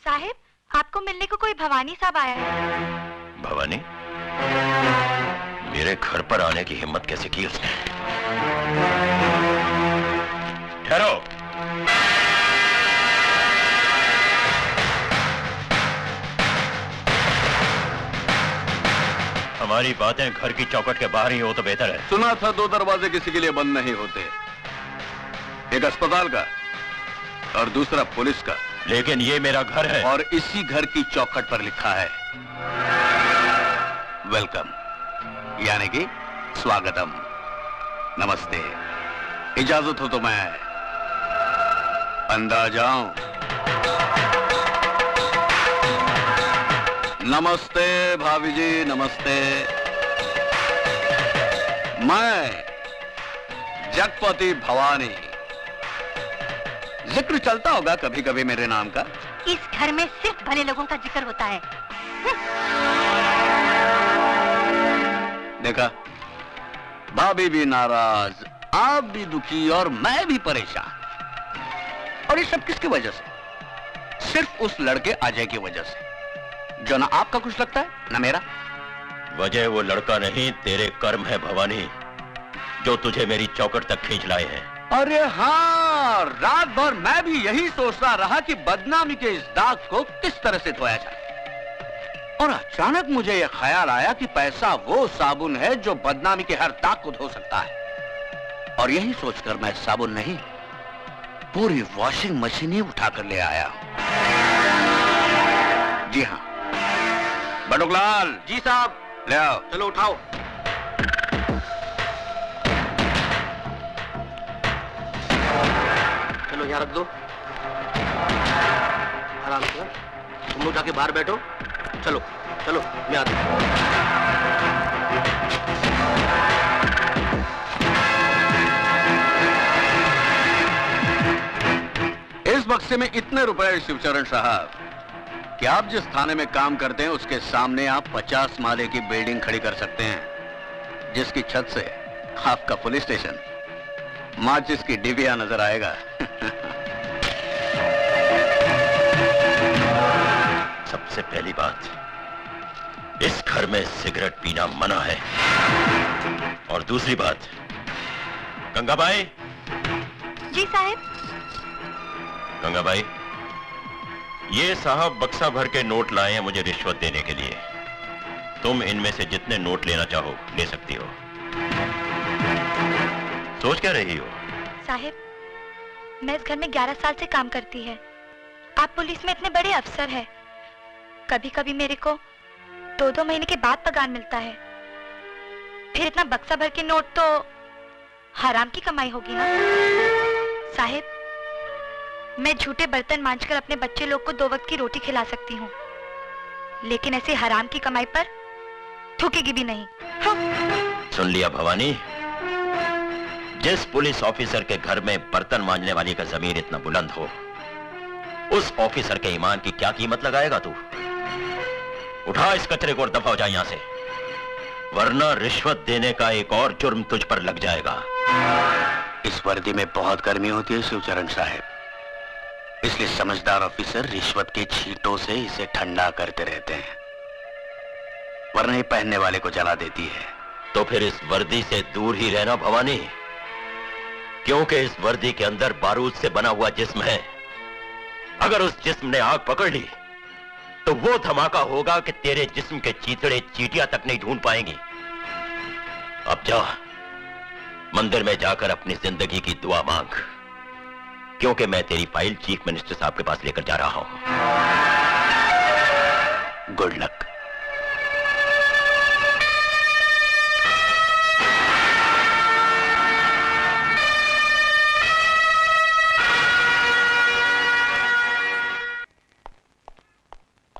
साहिब आपको मिलने को कोई भवानी साहब आया है। भवानी? मेरे घर पर आने की हिम्मत कैसे की उसने? ठहरो। हमारी बातें घर की चौखट के बाहर ही हो तो बेहतर है। सुना था 2 दरवाजे किसी के लिए बंद नहीं होते, एक अस्पताल का और दूसरा पुलिस का। लेकिन ये मेरा घर है और इसी घर की चौखट पर लिखा है वेलकम, यानी कि स्वागतम, नमस्ते। इजाजत हो तो मैं अंदर आ जाऊं? नमस्ते भाभी जी, नमस्ते। मैं जगपति भवानी। जिक्र चलता होगा कभी कभी मेरे नाम का। इस घर में सिर्फ भले लोगों का जिक्र होता है। देखा, भाभी भी नाराज, आप भी दुखी और मैं भी परेशान। और ये सब किसकी वजह से? सिर्फ उस लड़के अजय की वजह से, जो ना आपका कुछ लगता है ना मेरा। वजह वो लड़का नहीं, तेरे कर्म है भवानी, जो तुझे मेरी चौखट तक खींच लाए हैं। अरे हाँ, रात भर मैं भी यही सोचता रहा कि बदनामी के इस दाग को किस तरह से धोया जाए। और अचानक मुझे यह ख्याल आया कि पैसा वो साबुन है जो बदनामी के हर दाग को धो सकता है। और यही सोचकर मैं साबुन नहीं, पूरी वॉशिंग मशीन ही उठाकर ले आया। जी हाँ बटुकलाल। जी साहब। ले आओ। चलो उठाओ। चलो यहाँ रख दो, आराम से। तुम लोग जाके बाहर बैठो। चलो चलो, मैं आता हूँ। इस बक्से में इतने रुपए शिवचरण साहब कि आप जिस थाने में काम करते हैं उसके सामने आप 50 माले की बिल्डिंग खड़ी कर सकते हैं, जिसकी छत से आपका पुलिस स्टेशन माचिस की डिबिया नजर आएगा। सबसे पहली बात, इस घर में सिगरेट पीना मना है। और दूसरी बात, गंगाबाई। जी साहब। गंगाबाई, ये साहब बक्सा भर के नोट लाए हैं मुझे रिश्वत देने के लिए। तुम इनमें से जितने नोट लेना चाहो ले सकती हो। सोच क्या रही हो? साहब, मैं इस घर में 11 साल से काम करती है। आप पुलिस में इतने बड़े अफसर हैं। कभी कभी मेरे को 2-2 महीने के बाद पगार मिलता है। फिर इतना बक्सा भर के नोट तो हराम की कमाई होगी ना। साहब, मैं झूठे बर्तन मांजकर अपने बच्चे लोग को 2 वक्त की रोटी खिला सकती हूँ, लेकिन ऐसे हराम की कमाई पर थूकेगी भी नहीं। सुन लिया भवानी, जिस पुलिस ऑफिसर के घर में बर्तन मांजने वाली का जमीर इतना बुलंद हो, उस ऑफिसर के ईमान की क्या कीमत लगाएगा तू? उठा इस कचरे को और दफा हो जा यहां से, वरना रिश्वत देने का एक और जुर्म तुझ पर लग जाएगा। इस वर्दी में बहुत गर्मी होती है शिवचरण साहब, इसलिए समझदार ऑफिसर रिश्वत के छींटों से इसे ठंडा करते रहते हैं, वरना ये पहनने वाले को जला देती है। तो फिर इस वर्दी से दूर ही रहना भवानी, क्योंकि इस वर्दी के अंदर बारूद से बना हुआ जिस्म है। अगर उस जिस्म ने आग पकड़ ली तो वो धमाका होगा कि तेरे जिस्म के चीथड़े चींटियां तक नहीं ढूंढ पाएंगी। अब जा, मंदिर में जाकर अपनी जिंदगी की दुआ मांग, क्योंकि मैं तेरी फाइल चीफ मिनिस्टर साहब के पास लेकर जा रहा हूं। Good luck.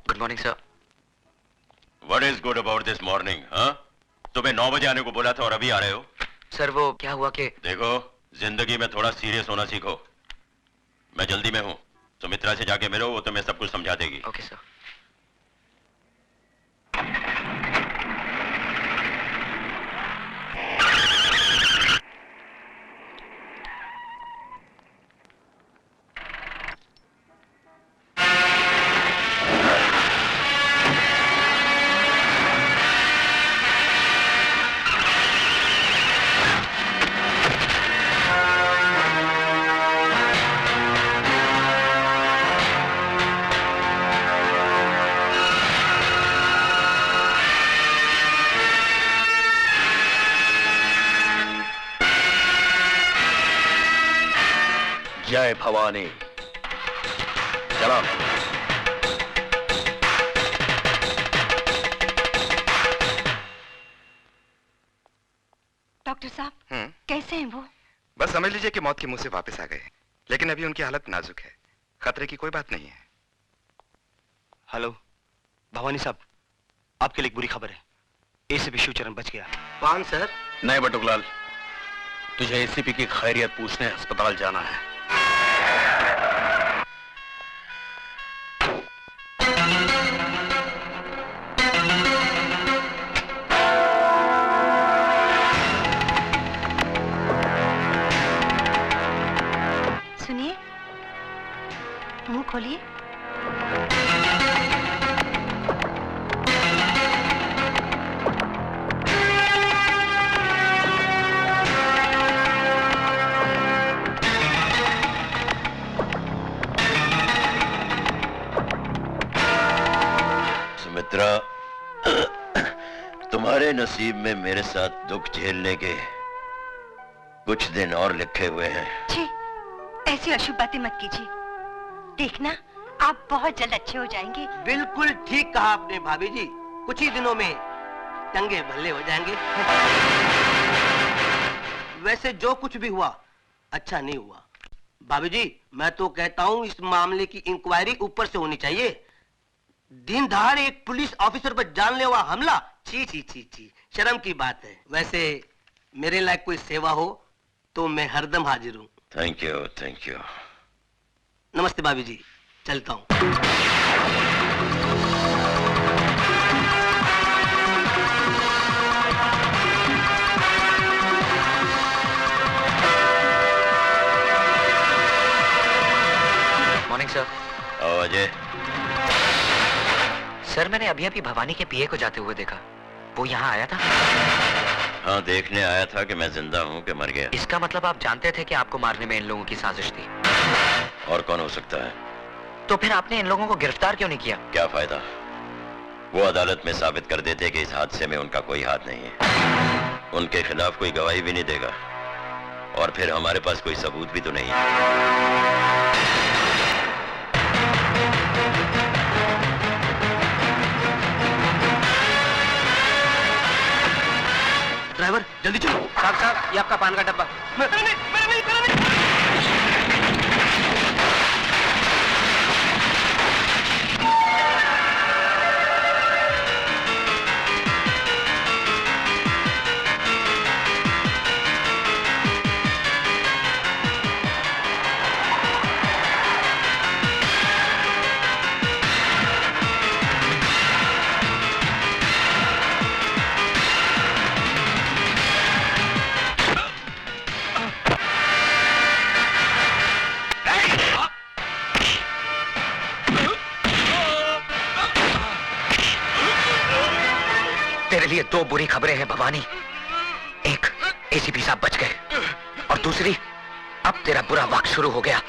Good morning sir. What is good about this morning? हाँ? सुबह 9 बजे आने को बोला था और अभी आ रहे हो? सर वो क्या हुआ कि देखो, जिंदगी में थोड़ा सीरियस होना सीखो। मैं जल्दी में हूं, सुमित्रा से जाके मिलो, वो तुम्हें सब कुछ समझा देगी। Okay sir. जय भवानी। चलो। डॉक्टर साहब कैसे हैं वो? बस समझ लीजिए कि मौत के मुंह से वापस आ गए, लेकिन अभी उनकी हालत नाजुक है। खतरे की कोई बात नहीं है। हेलो भवानी साहब, आपके लिए एक बुरी खबर है। एसीपी शिवचरण बच गया। कौन सर? नहीं बटुकलाल, तुझे एसीपी की खैरियत पूछने अस्पताल जाना है। सुनिए, मुंह खोलिए। सुमित्रा, तुम्हारे नसीब में मेरे साथ दुख झेलने के कुछ दिन और लिखे हुए हैं। छी, ऐसी अशुभ बातें मत कीजिए। देखना, आप बहुत जल्द अच्छे हो जाएंगे। बिल्कुल ठीक कहा आपने भाभी जी, कुछ ही दिनों में चंगे भले हो जाएंगे। वैसे जो कुछ भी हुआ अच्छा नहीं हुआ। भाभी जी, मैं तो कहता हूँ इस मामले की इंक्वायरी ऊपर से होनी चाहिए। दिन दहाड़े एक पुलिस ऑफिसर पर जानलेवा हमला, ची ची ची ची, शर्म की बात है। वैसे मेरे लायक कोई सेवा हो तो मैं हरदम हाजिर हूँ। Thank you, thank you. नमस्ते भाभी जी, चलता हूँ। Morning sir. अजय। सर, मैंने अभी अभी भवानी के पीए को जाते हुए देखा। वो यहाँ आया था? हाँ, देखने आया था कि मैं जिंदा हूँ कि मर गया। इसका मतलब आप जानते थे कि आपको मारने में इन लोगों की साजिश थी? और कौन हो सकता है? तो फिर आपने इन लोगों को गिरफ्तार क्यों नहीं किया? क्या फायदा? वो अदालत में साबित कर देते कि इस हादसे में उनका कोई हाथ नहीं है। उनके खिलाफ कोई गवाही भी नहीं देगा, और फिर हमारे पास कोई सबूत भी तो नहीं है। ड्राइवर जल्दी चलो। साहब साहब, ये आपका पान का डब्बा। तेरे लिए दो बुरी खबरें हैं भवानी। एक, एसीपी साहब बच गए, और दूसरी, अब तेरा बुरा वक्त शुरू हो गया।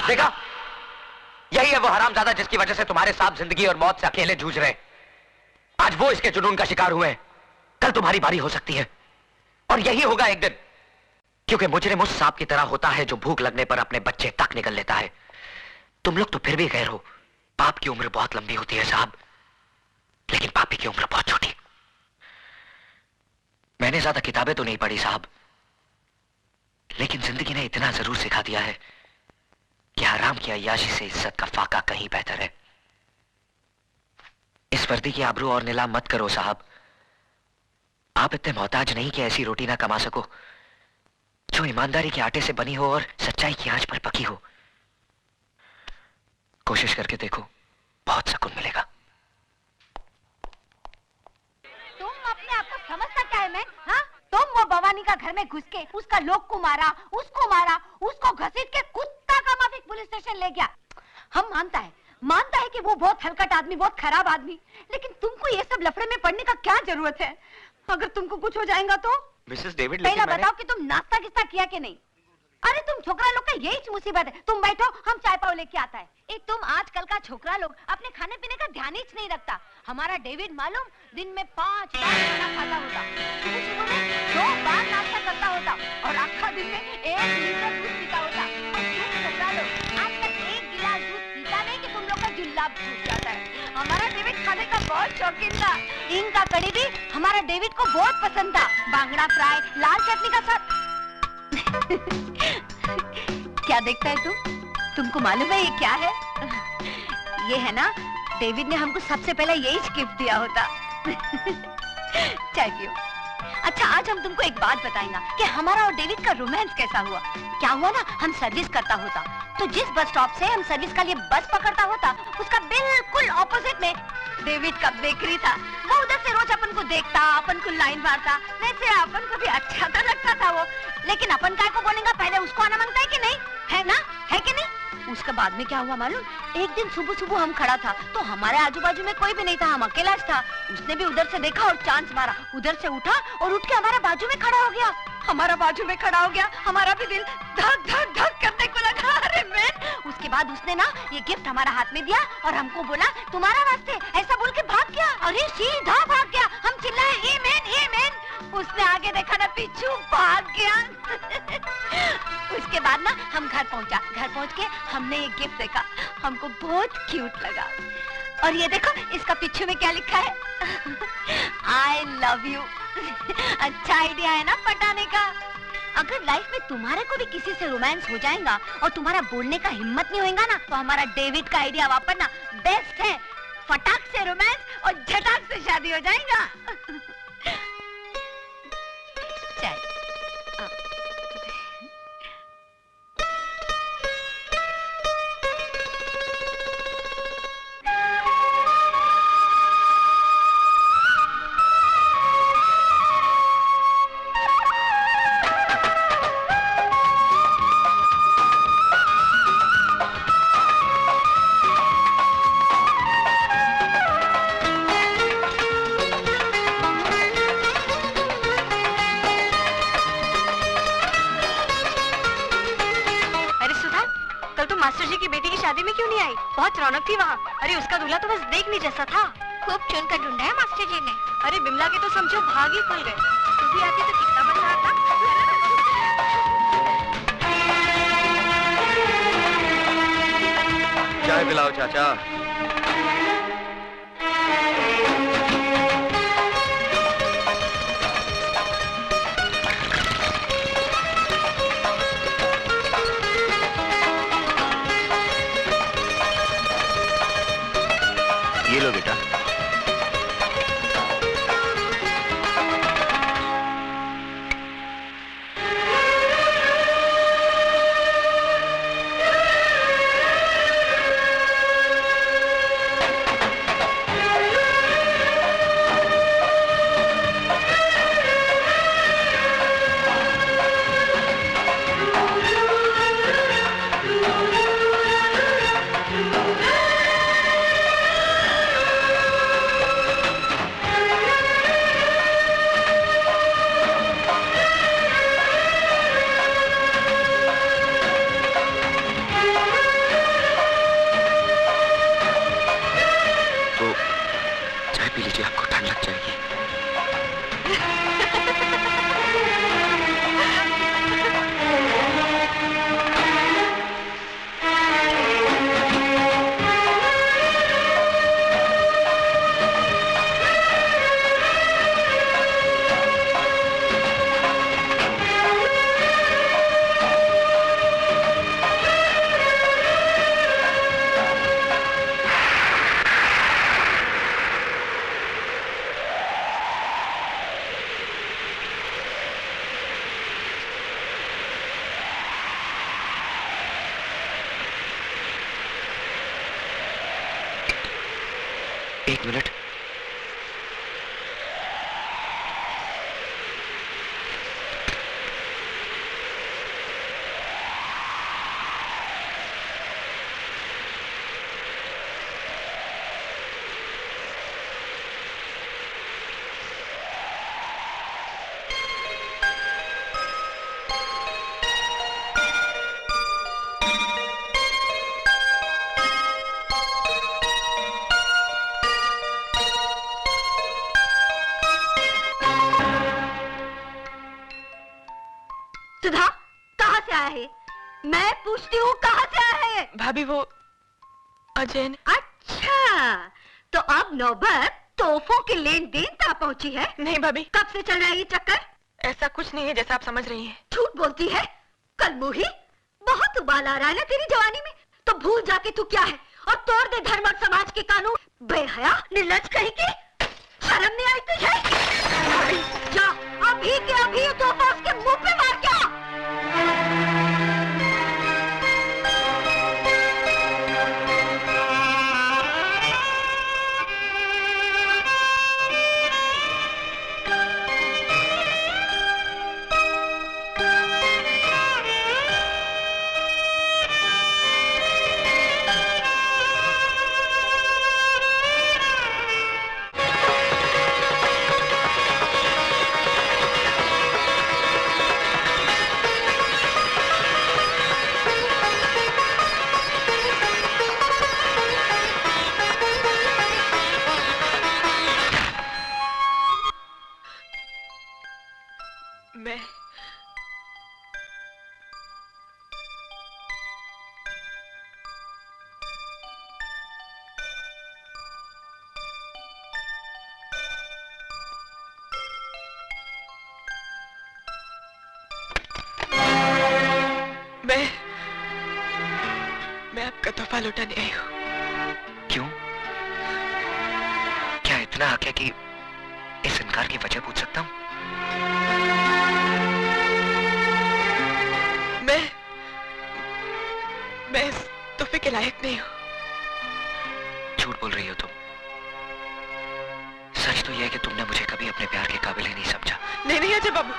देखा, यही है वो हरामजादा जिसकी वजह से तुम्हारे साथ जिंदगी और मौत से अकेले जूझ रहे। आज वो इसके जुनून का शिकार हुए हैं। कल तुम्हारी बारी हो सकती है, और यही होगा एक दिन, क्योंकि मुजरिम उस सांप की तरह होता है जो भूख लगने पर अपने बच्चे तक निकल लेता है। तुम लोग तो फिर भी गैर हो। पाप की उम्र बहुत लंबी होती है साहब, लेकिन पापी की उम्र बहुत छोटी। मैंने ज्यादा किताबें तो नहीं पढ़ी साहब, लेकिन जिंदगी ने इतना जरूर सिखा दिया है कि हराम की अय्याशी से इज्जत का फाका कहीं बेहतर है। इस वर्दी की आबरू और नीलाम मत करो साहब। आप इतने मोहताज नहीं कि ऐसी रोटी ना कमा सको जो ईमानदारी के आटे से बनी हो और सच्चाई की आंच पर पकी हो। कोशिश करके देखो, बहुत सुकून मिलेगा। तुम अपने आप को समझता क्या है मैं? हाँ? तुम वो भवानी का घर में घुस के उसका लोग को मारा, उसको घसीट के कुत्ता का माफिक पुलिस स्टेशन ले गया। हम मानता है कि वो बहुत हलकट आदमी, बहुत खराब आदमी, लेकिन तुमको ये सब लफड़े में पड़ने का क्या जरूरत है? अगर तुमको कुछ हो जाएगा तो? मिसेस डेविड, पहला बताओ कि तुम नाश्ता किस्ता किया कि नहीं? अरे तुम छोकरा लोग का यही मुसीबत है। तुम बैठो, हम चाय पाव लेके आता है। एक तुम आजकल का छोकरा लोग अपने खाने पीने का ध्यान ही नहीं रखता। हमारा डेविड मालूम दिन में 5 बार खाना खाता होता, सुबह में 2 बार नाश्ता करता होता और आखा दिन में 1 लीटर दूध पीता होता। और तुम छोकरा लोग आज तक 1 गिलास दूध पीता नहीं कि तुम लोग का जुल्लाब छूट जाता है। हमारा डेविड खाने का बहुत शौकीन था। इनका कड़ी भी हमारा डेविड को बहुत पसंद था। बांगड़ा फ्राई, लाल चटनी का साथ। क्या देखता है तुमको मालूम है ये क्या है? ये है ना, डेविड ने हमको सबसे पहले यही गिफ्ट दिया होता। चाय पियो। अच्छा, आज हम तुमको एक बात बताएंगे कि हमारा और डेविड का रोमांस कैसा हुआ। क्या हुआ ना, हम सर्विस करता होता तो जिस बस स्टॉप से हम सर्विस का लिए बस पकड़ता होता, उसका बिल्कुल ऑपोजिट में डेविड का बेकरी था। वो उधर से रोज अपन को देखता, अपन को लाइन मारता। वैसे अपन को भी अच्छा तो लगता था वो, लेकिन अपन काय को बोलेंगे, पहले उसको आना मांगता है कि नहीं, है ना, है कि नहीं? उसके बाद में क्या हुआ मालूम? एक दिन सुबह हम खड़ा था तो हमारे आजू बाजू में कोई भी नहीं था, हम अकेला था। उसने भी उधर से देखा और चांस मारा, उधर से उठा और उठ के हमारे बाजू में खड़ा हो गया। हमारा भी दिल धक धक धक करने को लगा। अरे मैन, उसके बाद उसने ना ये गिफ्ट हमारा हाथ में दिया और हमको बोला तुम्हारा वास्ते, ऐसा बोल के भाग गया। अरे सीधा भाग गया। हम चिल्लाए ए मैन। उसने आगे देखा ना, पीछू भाग गया। उसके बाद ना हम घर पहुंच के हमने ये गिफ्ट देखा, हमको बहुत क्यूट लगा। और ये देखो, इसका पीछे में क्या लिखा है? I love you। अच्छा आइडिया है ना पटाने का। अगर लाइफ में तुम्हारे को भी किसी से रोमांस हो जाएगा और तुम्हारा बोलने का हिम्मत नहीं होगा ना, तो हमारा डेविड का आइडिया वापरना बेस्ट है। फटाक से रोमांस और झटाक से शादी हो जाएगा। चाय। बहुत रौनक थी वहाँ। अरे उसका दूल्हा तो बस देखने जैसा था। खूब चुन कर ढूंढा है मास्टर जी ने। अरे बिमला के तो समझो भाग ही खुल गए। तू भी आती तो कितना मजा आता। चाय पिलाओ चाचा। ये लो बेटा। एक मिनट। सुधा, कहाँ से आया है? मैं पूछती हूँ कहाँ से आया है? भाभी वो अजय ने... अच्छा, तो अब नौबत तोहफों की लेन देन तक पहुँची है? नहीं भाभी। कब से चल रहा है ये चक्कर? ऐसा कुछ नहीं है जैसा आप समझ रही हैं। झूठ बोलती है कल मुही, बहुत उबाल आ रहा है ना तेरी जवानी में। तो भूल जाके तू क्या है और तोड़ दे धर्म और समाज के कानून। बेहया निर्लज कहीं की, शर्म नहीं आई तुझे? जा अभी के अभी तोहफा उसके मुंह पे मार के आ। मैं आपका तोहफा लौटाने आई हूँ। क्यों? क्या इतना हक है कि इस इनकार की वजह पूछ सकता हूँ? मैं इस तोहफे के लायक नहीं हूँ। झूठ बोल रही हो तुम। सच तो यह है कि तुमने मुझे कभी अपने प्यार के काबिल ही नहीं समझा। नहीं अजय बाबू,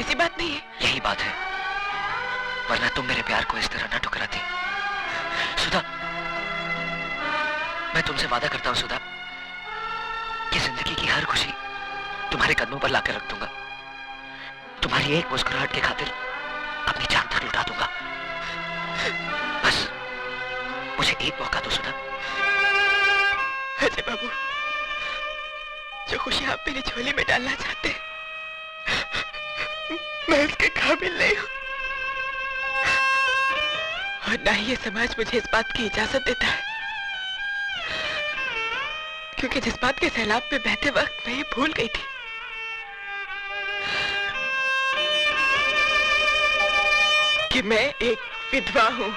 ऐसी बात नहीं है। यही बात है, वरना तुम मेरे प्यार को इस तरह ना ठुकराती। सुधा, मैं तुमसे वादा करता हूं सुधा, कि जिंदगी की हर खुशी तुम्हारे कदमों पर लाकर रख दूंगा। तुम्हारी एक मुस्कुराहट के खातिर अपनी जान तक लुटा दूंगा। बस मुझे एक मौका दो सुधा। अजय बाबू, जो खुशी आप मेरी झोली में डालना चाहते हैं, मैं उसके काबिल नहीं हूं। और ना ही ये समाज मुझे इस बात की इजाजत देता है, क्योंकि जज्बात के सैलाब में बहते वक्त मैं ये भूल गई थी कि मैं एक विधवा हूं।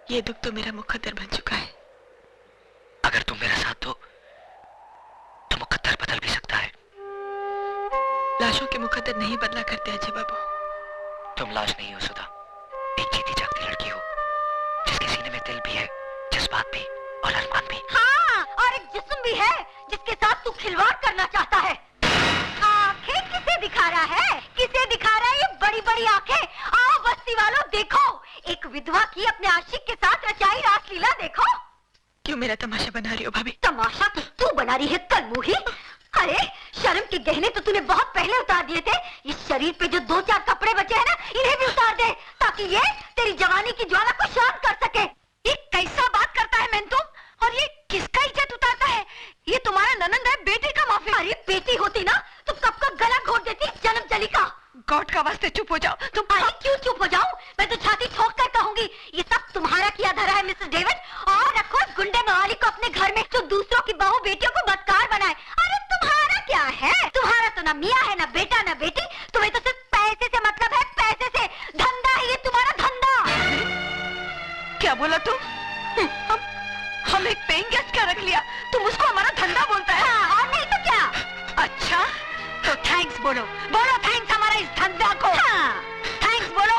ये दुख तो मेरा मुकद्दर बन चुका है। अगर तुम मेरा साथ दो तो मुकद्दर बदल भी सकता है। लाशों के मुकद्दर नहीं बदला करते अजय बाबू। तुम लाश नहीं हो सुधा, एक जीती जागती लड़की हो, जिसके सीने में दिल भी है, जज्बात भी और अरमान भी। हाँ, और एक जिस्म भी है जिसके साथ तू खिलवाड़ करना चाहता है। आंखें किसे दिखा रहा है? किसे दिखा रहा है ये बड़ी बड़ी आंखें? आओ बस्ती वालों, देखो एक विधवा की अपने आशिक के साथ रचाई रासलीला देखो। क्यों मेरा तमाशा बना रही हो भाभी? तमाशा तो तू बना रही है कलमुही। अरे शर्म के गहने तो तूने बहुत पहले उतार दिए थे। इस शरीर पे जो 2-4 कपड़े बचे हैं ना, इन्हें भी उतार दे, ताकि ये तेरी जवानी की ज्वाला को शांत कर सके। एक कैसा बोलो, बोलो थैंक्स हमारा इस धंधा को। हाँ, थैंक्स बोलो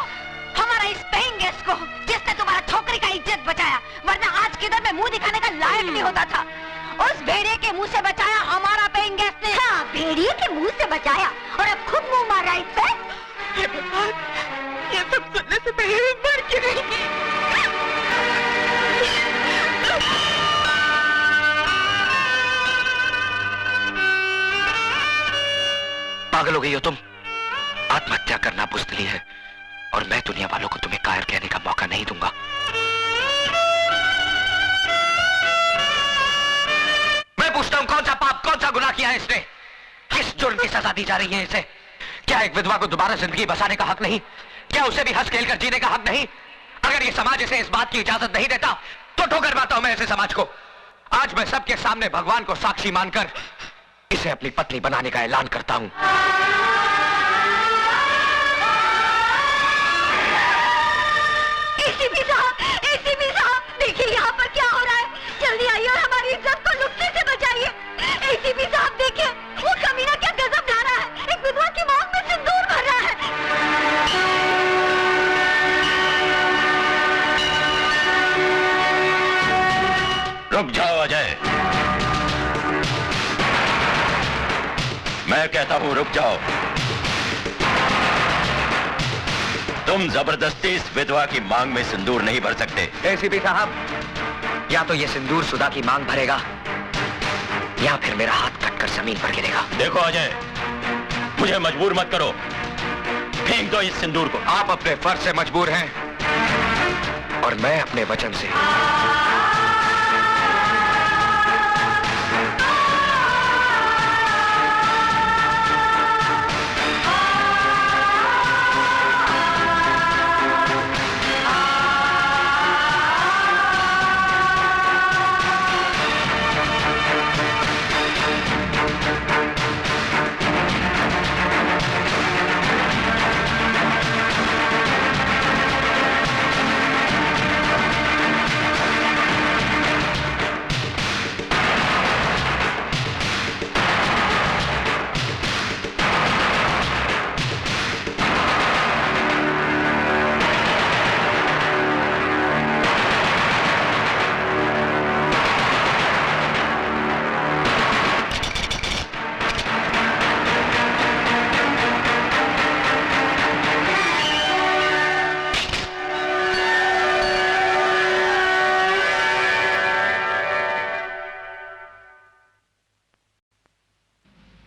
हमारा इस पेइंग गेस्ट को, जिसने तुम्हारा छोकरी का इज्जत बचाया, वरना आज किधर में मुंह दिखाने का लायक नहीं होता था। उस भेड़िए के मुंह से बचाया हमारा पेइंग गेस्ट ने। हाँ, भेड़िए के मुंह से बचाया और अब खुद मुंह मार रहा है इससे। ये भगवान, ये सब सुनने से पहले मर के रहेंगी। पागल हो गई हो तुम? आत्महत्या करना बुज़दिली है और मैं दुनिया वालों को तुम्हें कायर कहने का मौका नहीं दूंगा। मैं पूछता हूं, कौन सा पाप, कौन सा गुनाह किया है इसने? किस जुर्म की सजा दी जा रही है इसे? क्या एक विधवा को दोबारा जिंदगी बसाने का हक नहीं? क्या उसे भी हंस खेल कर जीने का हक नहीं? अगर ये समाज इसे इस बात की इजाजत नहीं देता तो ठोकर मारता हूं मैं ऐसे समाज को। आज मैं सबके सामने भगवान को साक्षी मानकर इसे अपनी पत्नी बनाने का ऐलान करता हूं। एसीपी साहब, देखिए यहाँ पर क्या हो रहा है। जल्दी आइए और हमारी इज्जत को लुटने से बचाइए। एसीपी साहब देखिए, वो कमीना क्या गजब ला रहा है। एक विधवा की मांग में सिंदूर भर रहा है। रुक जाओ अजय, मैं कहता हूं रुक जाओ। तुम जबरदस्ती इस विधवा की मांग में सिंदूर नहीं भर सकते। एसीपी साहब, या तो ये सिंदूर सुधा की मांग भरेगा या फिर मेरा हाथ कटकर जमीन पर गिरेगा। देखो अजय, मुझे मजबूर मत करो, फेंक दो इस सिंदूर को। आप अपने फर्ज से मजबूर हैं और मैं अपने वचन से।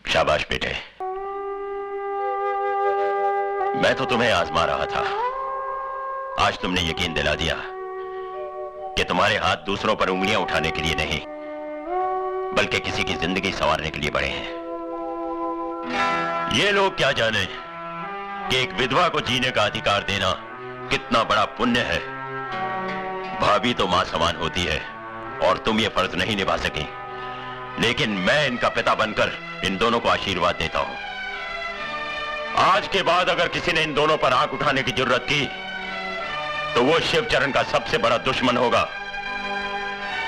शाबाश बेटे, मैं तो तुम्हें आजमा रहा था। आज तुमने यकीन दिला दिया कि तुम्हारे हाथ दूसरों पर उंगलियां उठाने के लिए नहीं, बल्कि किसी की जिंदगी संवारने के लिए बड़े हैं। ये लोग क्या जाने कि एक विधवा को जीने का अधिकार देना कितना बड़ा पुण्य है। भाभी तो मां समान होती है और तुम ये फर्ज नहीं निभा सकी, लेकिन मैं इनका पिता बनकर इन दोनों को आशीर्वाद देता हूं। आज के बाद अगर किसी ने इन दोनों पर आंख उठाने की जरूरत की तो वो शिवचरण का सबसे बड़ा दुश्मन होगा।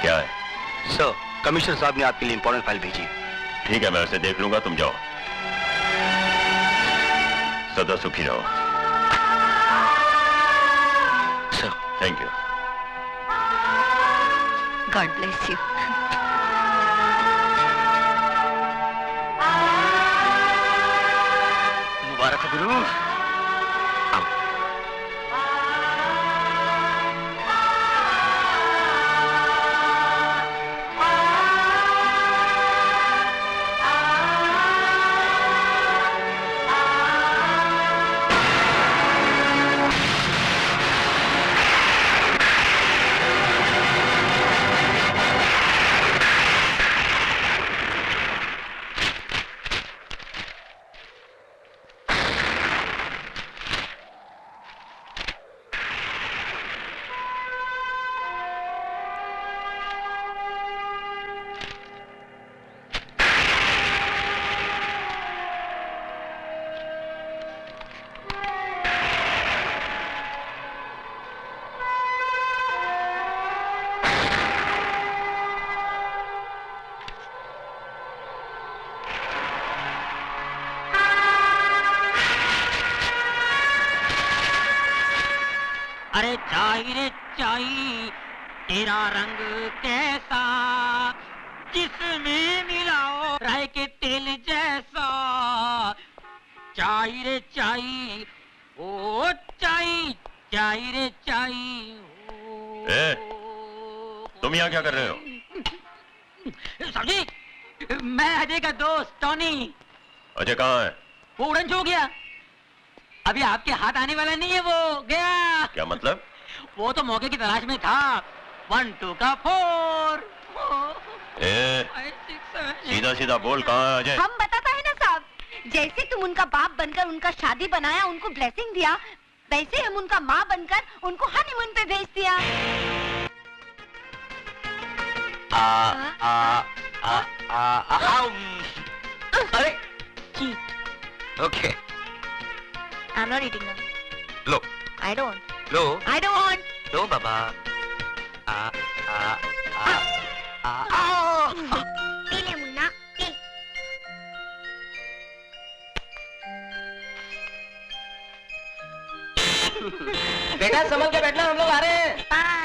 क्या है? सर, कमिश्नर साहब ने आपके लिए इंपॉर्टेंट फाइल भेजी। ठीक है, मैं उसे देख लूंगा, तुम जाओ। सदा सुखी रहो। Sir, thank you. God bless you. मुबारक गुरु। तेरा रंग कैसा जिसमें मिलाओ राय के तेल जैसा, चाई रे चाई ओ चाई, चाई रे चाई। तुम यहाँ क्या कर रहे हो? समझी, मैं अजय का दोस्त टॉनी। अजय कहाँ है? वो उड़न छू गया, अभी आपके हाथ आने वाला नहीं है, वो गया। क्या मतलब? वो तो मौके की तलाश में था। 1 2 का 4। सीधा सीधा बोल, कहाँ है अजय? हम बताता है ना साहब, जैसे तुम उनका बाप बनकर उनका शादी बनाया, उनको ब्लेसिंग दिया, वैसे हम उनका माँ बनकर उनको हनीमून पे भेज दिया। अरे okay, I'm not eating them. Low I don't. Low I don't want. Low Baba. P ले मुन्ना, पी। बेटा संभल के बैठना, हम लोग आ रहे हैं। बाय।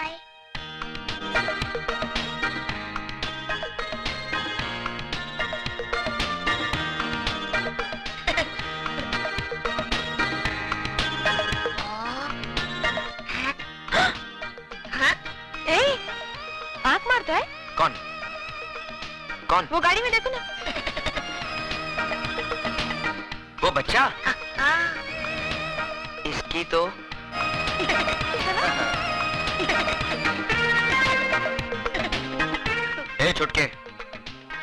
आँख मारता है? कौन कौन? वो गाड़ी में देखो ना। वो बच्चा? इसकी तो ए छुटके,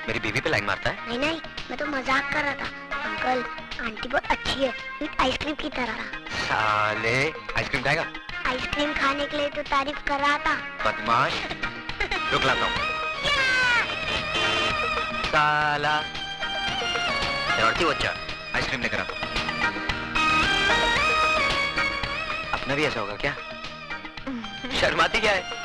मेरी बीवी पे लाइन मारता है? नहीं नहीं, मैं तो मजाक कर रहा था। अंकल, आंटी बहुत अच्छी है, एक आइसक्रीम की तरह। साले, आइसक्रीम खाएगा? आइसक्रीम खाने के लिए तो तारीफ कर रहा था। बदमाश, रुक लाता हूँ। साला दौड़ती बच्चा, आइसक्रीम लेकर आता हूँ। अपना भी ऐसा होगा क्या? शर्माती क्या है?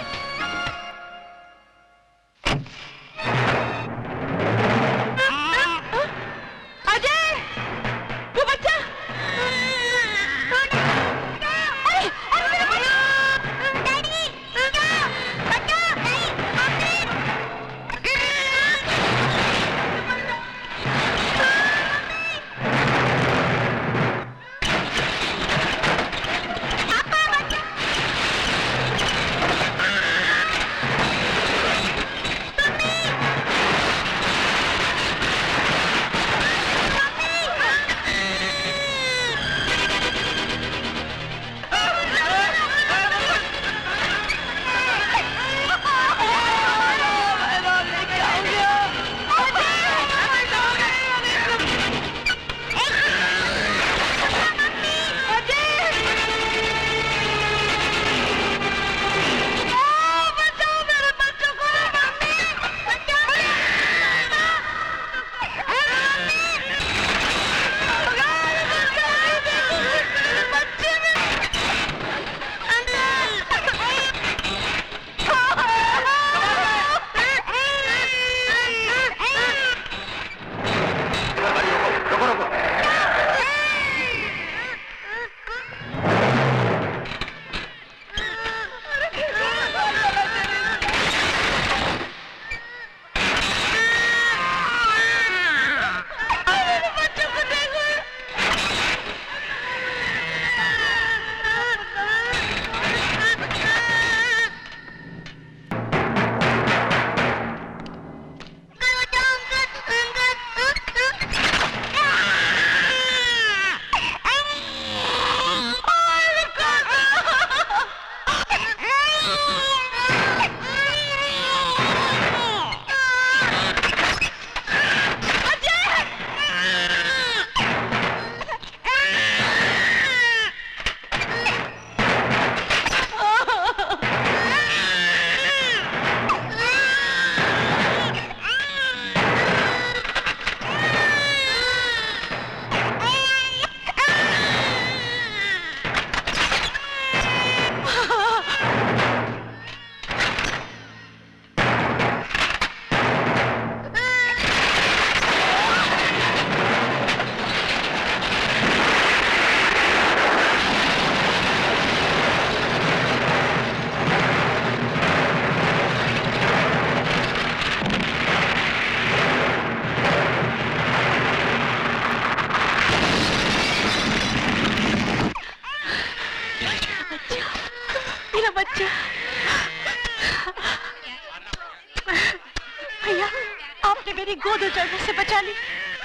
मेरी गोद उजड़ने से बचा ली।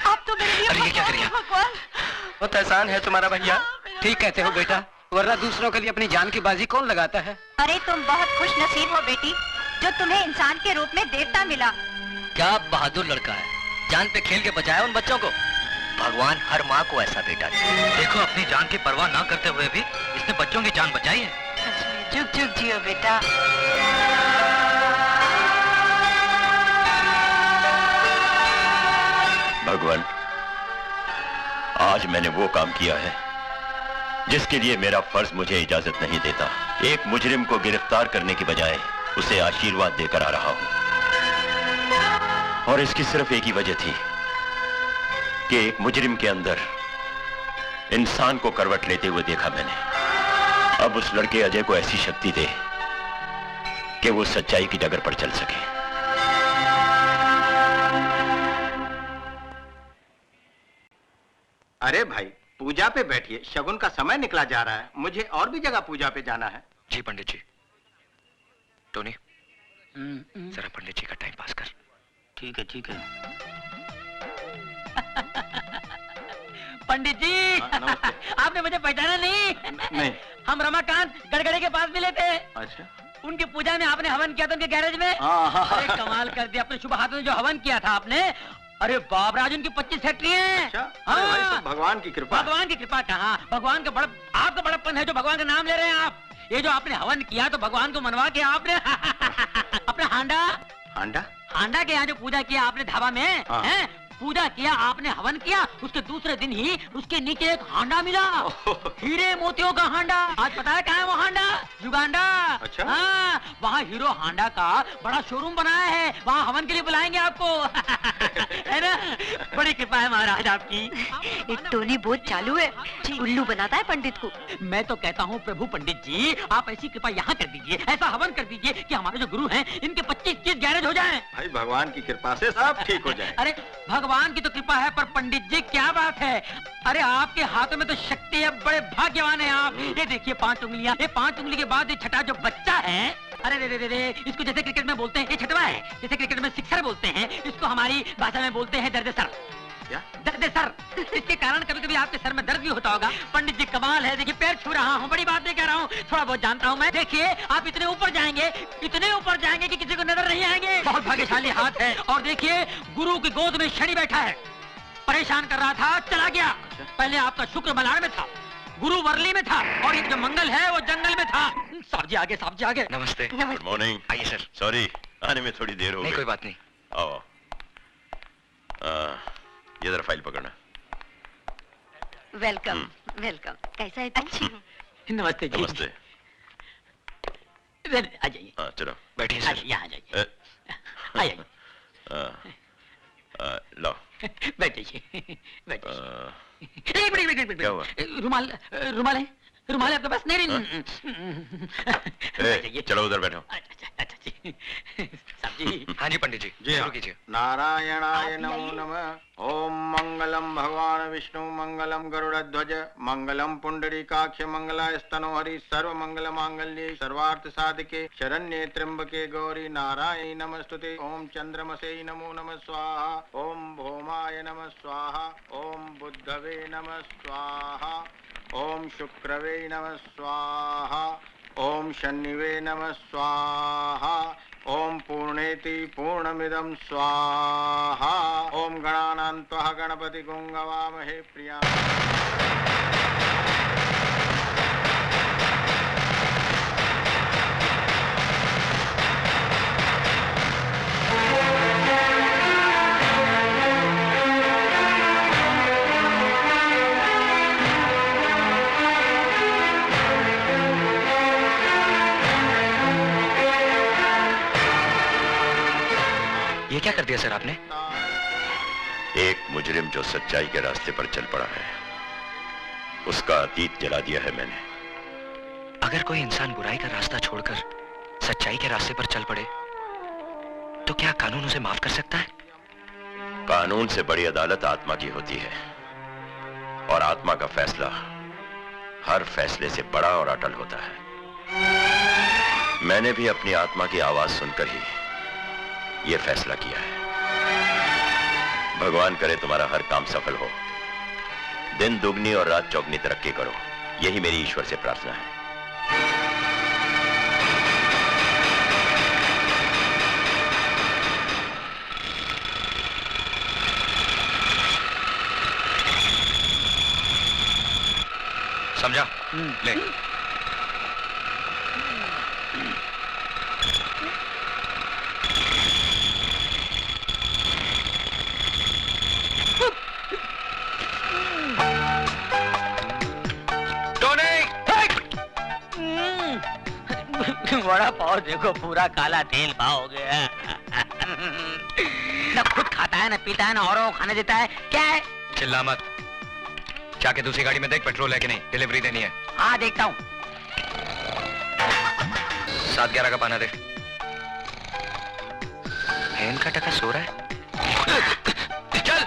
आप तो मेरे लिए अरे ये क्या कर रही है? भगवान। बहुत एहसान है तुम्हारा भैया। ठीक कहते हो बेटा, वरना दूसरों के लिए अपनी जान की बाजी कौन लगाता है? अरे तुम बहुत खुश नसीब हो बेटी, जो तुम्हें इंसान के रूप में देवता मिला। क्या बहादुर लड़का है, जान पे खेल के बचाया उन बच्चों को। भगवान हर माँ को ऐसा बेटा दे। देखो अपनी जान की परवाह ना करते हुए भी इसने बच्चों की जान बचाई है। जुग जुग जियो बेटा। भगवान, आज मैंने वो काम किया है जिसके लिए मेरा फर्ज मुझे इजाजत नहीं देता। एक मुजरिम को गिरफ्तार करने की बजाय उसे आशीर्वाद देकर आ रहा हूं, और इसकी सिर्फ एक ही वजह थी कि एक मुजरिम के अंदर इंसान को करवट लेते हुए देखा मैंने। अब उस लड़के अजय को ऐसी शक्ति दे कि वो सच्चाई की डगर पर चल सके। अरे भाई, पूजा पे बैठिए, शगुन का समय निकला जा रहा है। मुझे और भी जगह पूजा पे जाना है। जी पंडित जी। टोनी, जरा पंडित जी का टाइम पास कर। ठीक है ठीक है। पंडित जी, आपने मुझे पहचाना नहीं? नहीं। हम रमाकांत गड़गड़े के पास मिले थे। अच्छा। उनकी पूजा में आपने हवन किया था उनके गैरेज में। अरे कमाल कर दिया, अपने शुभ हाथों से जो हवन किया था आपने। अरे बाप राज, उनकी 25 फैक्ट्री है। अच्छा? अरे भाई, सब भगवान की कृपा। भगवान की कृपा कहाँ, भगवान का बड़ा, आपका बड़प्पन है जो भगवान का नाम ले रहे हैं आप। ये जो आपने हवन किया तो भगवान को मनवा के आपने अपना हांडा हांडा के यहाँ जो पूजा किया आपने धाबा में, हैं? पूजा किया आपने, हवन किया, उसके दूसरे दिन ही उसके नीचे एक हांडा मिला, हीरे मोतियों का हांडा। आज पता है कहाँ है वो हांडा? युगांडा। अच्छा? हाँ, वहाँ हीरो हांडा का बड़ा शोरूम बनाया है, वहाँ हवन के लिए बुलाएंगे आपको। है ना? बड़ी कृपा है महाराज आपकी। एक टोनी बहुत चालू है, उल्लू बनाता है पंडित को। मैं तो कहता हूँ प्रभु पंडित जी, आप ऐसी कृपा यहाँ कर दीजिए, ऐसा हवन कर दीजिए कि हमारे जो गुरु हैं इनके 25-30 गैरेज हो जाएं। भाई भगवान की कृपा से सब ठीक हो जाए। अरे भगवान की तो कृपा है, पर पंडित जी क्या बात है, अरे आपके हाथों में तो शक्ति है, बड़े भाग्यवान हैं आप। ये देखिए 5 उंगलियां, ये 5 उंगली के बाद ये छठा जो बच्चा है, अरे रे रे रे, इसको जैसे क्रिकेट में बोलते हैं ये छठवा है, जैसे क्रिकेट में सिक्सर बोलते हैं, इसको हमारी भाषा में बोलते हैं दर्द सर। क्या? दर्द सर। इसके कारण कभी कभी आपके सर में दर्द भी होता होगा। पंडित जी कमाल है, देखिए पैर छू रहा हूँ, बड़ी बात नहीं कह रहा हूँ, थोड़ा बहुत जानता हूँ मैं। देखिए आप इतने ऊपर जाएंगे, इतने ऊपर जाएंगे कि किसी को नजर नहीं आएंगे। बहुत भाग्यशाली हाथ है। और देखिए गुरु की गोद में शनि बैठा है, परेशान कर रहा था, चला गया। पहले आपका शुक्र मलाड़ में था, गुरु वर्ली में था, और ये जो मंगल है वो जंगल में था। साहब जी आगे, साहब जी आगे। नमस्ते। Good morning. आइए सर। सॉरी, आने में थोड़ी देर हो गई। नहीं कोई बात नहीं। आओ। ये जरा फाइल पकड़ना। Welcome welcome. कैसा है तुम? अच्छी। नमस्ते जी। नमस्ते। आ जाइए। हाँ चलो बैठिए सर। यहाँ जाइए। आइए। लो। बैठिए बैठिए। क्या हुआ? रुमाल रुमाल है, रुमाल है आपके पास? नहीं नहीं। चलो उधर बैठो। अच्छा जी। साहब जी। हाँ जी पंडित जी, शुरू कीजिए। नारायणाय नमो नमः। ओम मंगलम भगवान विष्णु, मंगलम गरुड़ध्वज, मंगलम पुंडरीकाक्ष, मंगलाय स्तनोहरि, सर्व मंगल मांगल्ये, सर्वार्थ साधिके, शरण्ये त्र्यंबके गौरी, नारायणी नमस्तुते। ओम चंद्रमसे नमो नमः स्वाहा, ओम भौमाय नमः स्वाहा, ओम बुद्धवे नमः स्वाहा, ओम शुक्रवे नमः स्वाहा, ओम शनिवे नमः स्वाहा, ओम पूर्णेति पूर्णमिदं स्वाहा, ओम गणानान्त्वा गणपति गुंगवामहे प्रिया। ये क्या कर दिया सर आपने? एक मुजरिम जो सच्चाई के रास्ते पर चल पड़ा है, उसका अतीत जला दिया है मैंने। अगर कोई इंसान बुराई का रास्ता छोड़कर सच्चाई के रास्ते पर चल पड़े तो क्या कानून उसे माफ कर सकता है? कानून से बड़ी अदालत आत्मा की होती है, और आत्मा का फैसला हर फैसले से बड़ा और अटल होता है। मैंने भी अपनी आत्मा की आवाज सुनकर ही यह फैसला किया है। भगवान करे तुम्हारा हर काम सफल हो, दिन दुगनी और रात चौगनी तरक्की करो, यही मेरी ईश्वर से प्रार्थना है। समझा? ले। बड़ा पाव देखो, पूरा काला तेल पाव हो गया। न खुद खाता है, न पीता है, न औरों को खाने देता है। क्या है? चिल्ला मत। जाके दूसरी गाड़ी में देख पेट्रोल है कि नहीं, डिलीवरी देनी है। हाँ देखता हूँ। 7-11 का पाना दे। बहन का टका सो रहा है। चल।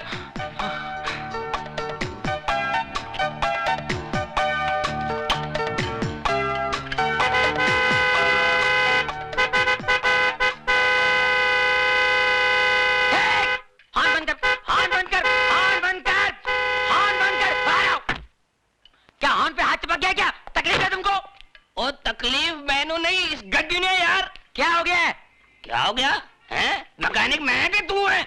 तकलीफ मैनू नहीं, इस गड्डी ने यार। क्या हो गया? क्या हो गया? हैं? मैकेनिक मैं कि तू है?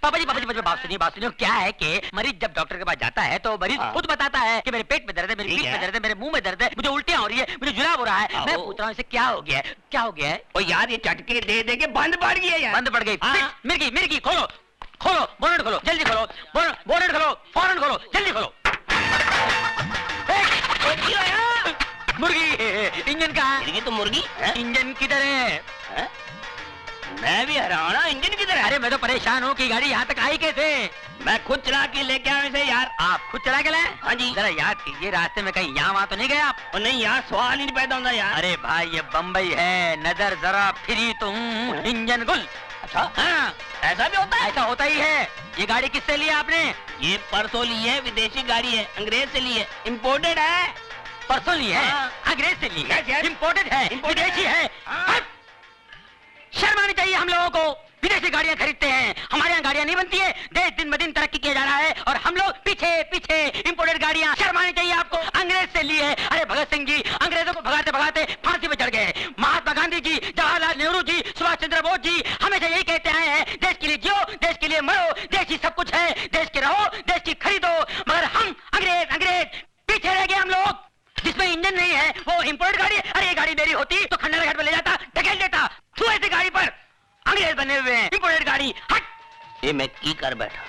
पापा जी बात सुनिए। क्या है कि मरीज जब डॉक्टर के पास जाता है तो मरीज खुद बताता है कि मेरे पेट में दर्द है, मेरी पीठ में दर्द है, मेरे मुंह में दर्द है, मुझे उल्टियां हो रही है, मुझे जुलाब हो रहा है। मैं पूछ रहा हूँ इसे क्या हो गया है? क्या हो गया है? ओ यार ये चटके दे दे के बंद पड़ गई है यार। बंद पड़ गई। मिर्गी खोलो, बोनट खोलो, जल्दी खोलो, बोनट खोलो, फौरन खोलो, जल्दी खोलो। मुर्गी, इंजन कहाँ है? तो मुर्गी इंजन किधर है? मैं भी हैरान हूं, इंजन किधर है? अरे मैं तो परेशान हूँ कि गाड़ी यहाँ तक आई कैसे? मैं खुद चला के लेके आया इसे यार। आप खुद चला के लाए? हाँ जी। जरा याद कीजिए, रास्ते में कहीं यहाँ वहाँ तो नहीं गए आप? और नहीं यार, सवाल ही नहीं पैदा होता यार। अरे भाई ये बम्बई है, नजर जरा फिरी तो इंजन गुल। अच्छा हाँ, ऐसा भी होता है? ऐसा होता ही है। ये गाड़ी किससे ली आपने? ये परसों ली है, विदेशी गाड़ी है, अंग्रेज से ली है, इम्पोर्टेड है। परसों ली है, अंग्रेज से ली है, इम्पोर्टेड है, विदेशी है। शर्म आनी चाहिए हम लोगों को। विदेशी गाड़ियां खरीदते हैं, हमारे यहाँ गाड़ियां नहीं बनती है। देश दिन ब दिन तरक्की किया जा रहा है और हम लोग पीछे इम्पोर्टेड गाड़ियां। शर्म आनी चाहिए आपको। अंग्रेज से ली है। अरे भगत सिंह जी अंग्रेजों को भगाते भगाते फांसी पे चढ़ गए। महात्मा गांधी जी, जवाहरलाल नेहरू जी, सुभाष चंद्र बोस जी हमेशा यही कहते आए हैं, देश के लिए जियो, देश के लिए मरो, देश ही सब कुछ है, देश के रहो, देश की खरीदो। मगर हम अंग्रेज पीछे रह गए। हम लोग जिसमें इंजन नहीं है वो इम्पोर्टेड गाड़ी है। अरे ये गाड़ी मेरी होती तो खंडर घाट में ले जाता, ढकेल देता। तू ऐसी गाड़ी पर अंग्रेज बने हुए हैं, इम्पोर्टेड गाड़ी। हट। ये मैं की कर बैठा,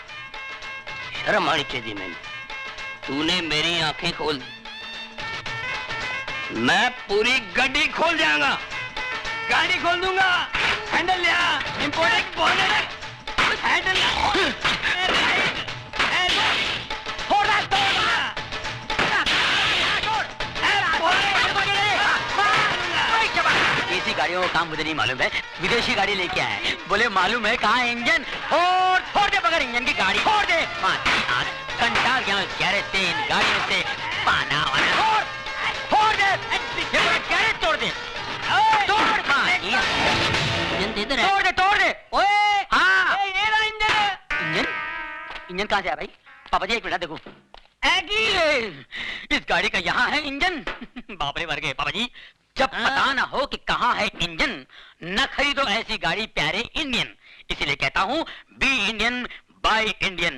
शर्म आनी चाहिए मैंने। तूने मेरी आंखें खोल दी, मैं पूरी गाड़ी खोल जाऊंगा, गाड़ी खोल दूंगा। हैंडल लिया, इम्पोर्टेड बोनट, हैंडल देसी गाड़ियों का काम मुझे नहीं मालूम है, विदेशी गाड़ी लेके आए हैं। बोले मालूम है कहाँ इंजन? फोड़ दे बगैर इंजन की गाड़ी, फोड़ दे। घंटा गया गैरेज से, इन गाड़ियों से पाना वाना फोड़ दे, गैरेज तोड़ दे, तोड़ दे। ओए हाँ, इंजन कहाँ से आया भाई? पापा जी एक मिनट देखो, इस गाड़ी का यहाँ है इंजन। बाप रे मर गए पापा जी। जब पता ना हो कि कहाँ है इंजन, न खरीदो ऐसी गाड़ी प्यारे इंडियन। इसीलिए कहता हूँ बी इंडियन बाय इंडियन।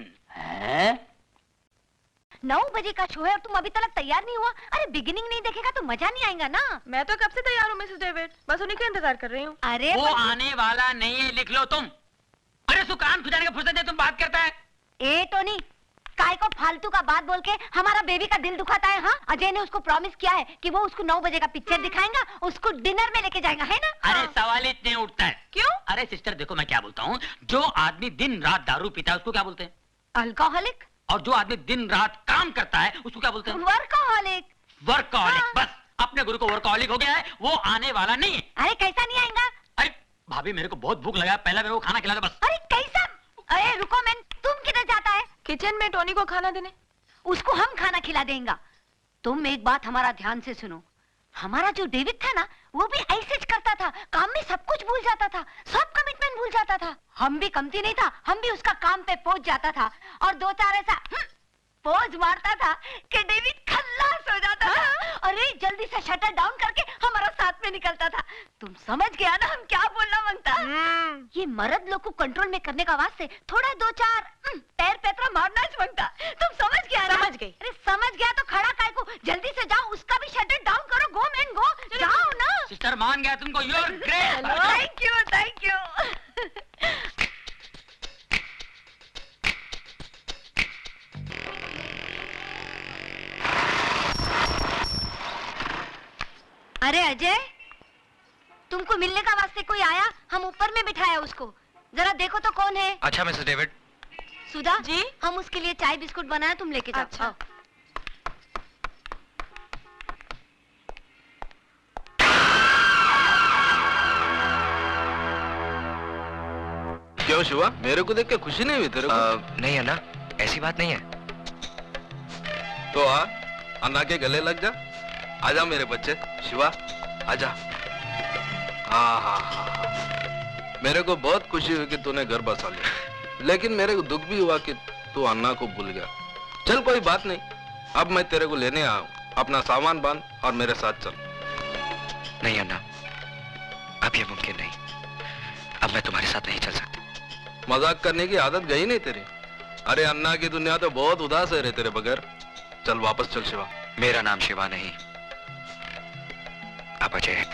9 बजे का शो है और तुम अभी तक तैयार नहीं हुआ? अरे बिगिनिंग नहीं देखेगा तो मजा नहीं आएगा ना। मैं तो कब से तैयार हूँ मिसेस डेविड, बस उन्हीं का इंतजार कर रही हूँ। अरे वो आने वाला नहीं है, लिख लो तुम। अरे सुकान खुजाने का फुर्सत है, तुम बात करता है। ए टोनी, काय को फालतू का बात बोल के हमारा बेबी का दिल दुखाता है? हाँ, अजय ने उसको प्रॉमिस किया है कि वो उसको 9 बजे का पिक्चर दिखाएगा, उसको डिनर में लेके जाएगा, है ना? अरे सवाल इतने उठता है क्यों? अरे सिस्टर देखो मैं क्या बोलता हूँ, जो आदमी दिन रात दारू पीता है उसको क्या बोलते हैं? अल्कोहलिक। और जो आदमी दिन रात काम करता है उसको क्या बोलते हैं? वर्कोहलिक। वर्कोहलिक। हाँ। बस अपने गुरु को वर्कोहलिक हो गया है, वो आने वाला नहीं है। अरे कैसा नहीं आएगा? अरे भाभी मेरे को बहुत भूख लगा, पहले मेरे को खाना खिला दो बस। अरे कैसा? अरे रुको मैन, तुम किधर जाता है? किचन में टोनी को खाना देने। उसको हम खाना खिला देंगे। तुम एक बात हमारा ध्यान से सुनो, हमारा जो डेविड था ना, वो भी ऐसे करता था, काम में सब कुछ भूल जाता था, सब कमिटमेंट भूल जाता जाता था, हम भी कमती नहीं था, हम भी उसका काम पे पहुंच जाता था और दो चार ऐसा पोज मारता था कि डेविड खल्लास हो जाता था। अरे जल्दी से शटर डाउन करके हमारा साथ में निकलता था। तुम समझ गया ना हम क्या बोलना मांगता। ये मर्द लोग को कंट्रोल में करने का वास्ते थोड़ा दो चार पैर पैतरा मारना मांगता। तुम समझ गया ना? समझ गई। अरे समझ गया तो खड़ा काय को, जल्दी से जाओ, उसका भी शटर डाउन करो। गो मैन गो, जाओ ना। सिस्टर मान गया तुमको, you are great. Thank you thank you. अरे अजय, तुमको मिलने का वास्ते कोई आया, हम ऊपर में बिठाया उसको, जरा देखो तो कौन है। अच्छा मिसेस डेविड। सुधा जी, हम उसके लिए चाय बिस्कुट बनाया, तुम लेके जाओ। अच्छा। क्यों शिवा, मेरे को देख के खुशी नहीं हुई तेरे को? नहीं अन्ना, ऐसी बात नहीं है। तो आ, अन्ना के गले लग जा। आजा मेरे बच्चे, शिवा आजा। हाँ, मेरे को बहुत खुशी हुई कि तूने घर बसा लिया, लेकिन मेरे को दुख भी हुआ कि तू अन्ना को भूल गया। चल कोई बात नहीं, अब मैं तेरे को लेने आया हूँ, अपना सामान बांध और मेरे साथ चल। नहीं अन्ना, अब ये मुमकिन नहीं, अब मैं तुम्हारे साथ नहीं चल सकता। मजाक करने की आदत गई नहीं तेरी? अरे अन्ना की दुनिया तो बहुत उदास है रे तेरे बगैर। चल वापस चल शिवा। मेरा नाम शिवा नहीं, अब अजय है।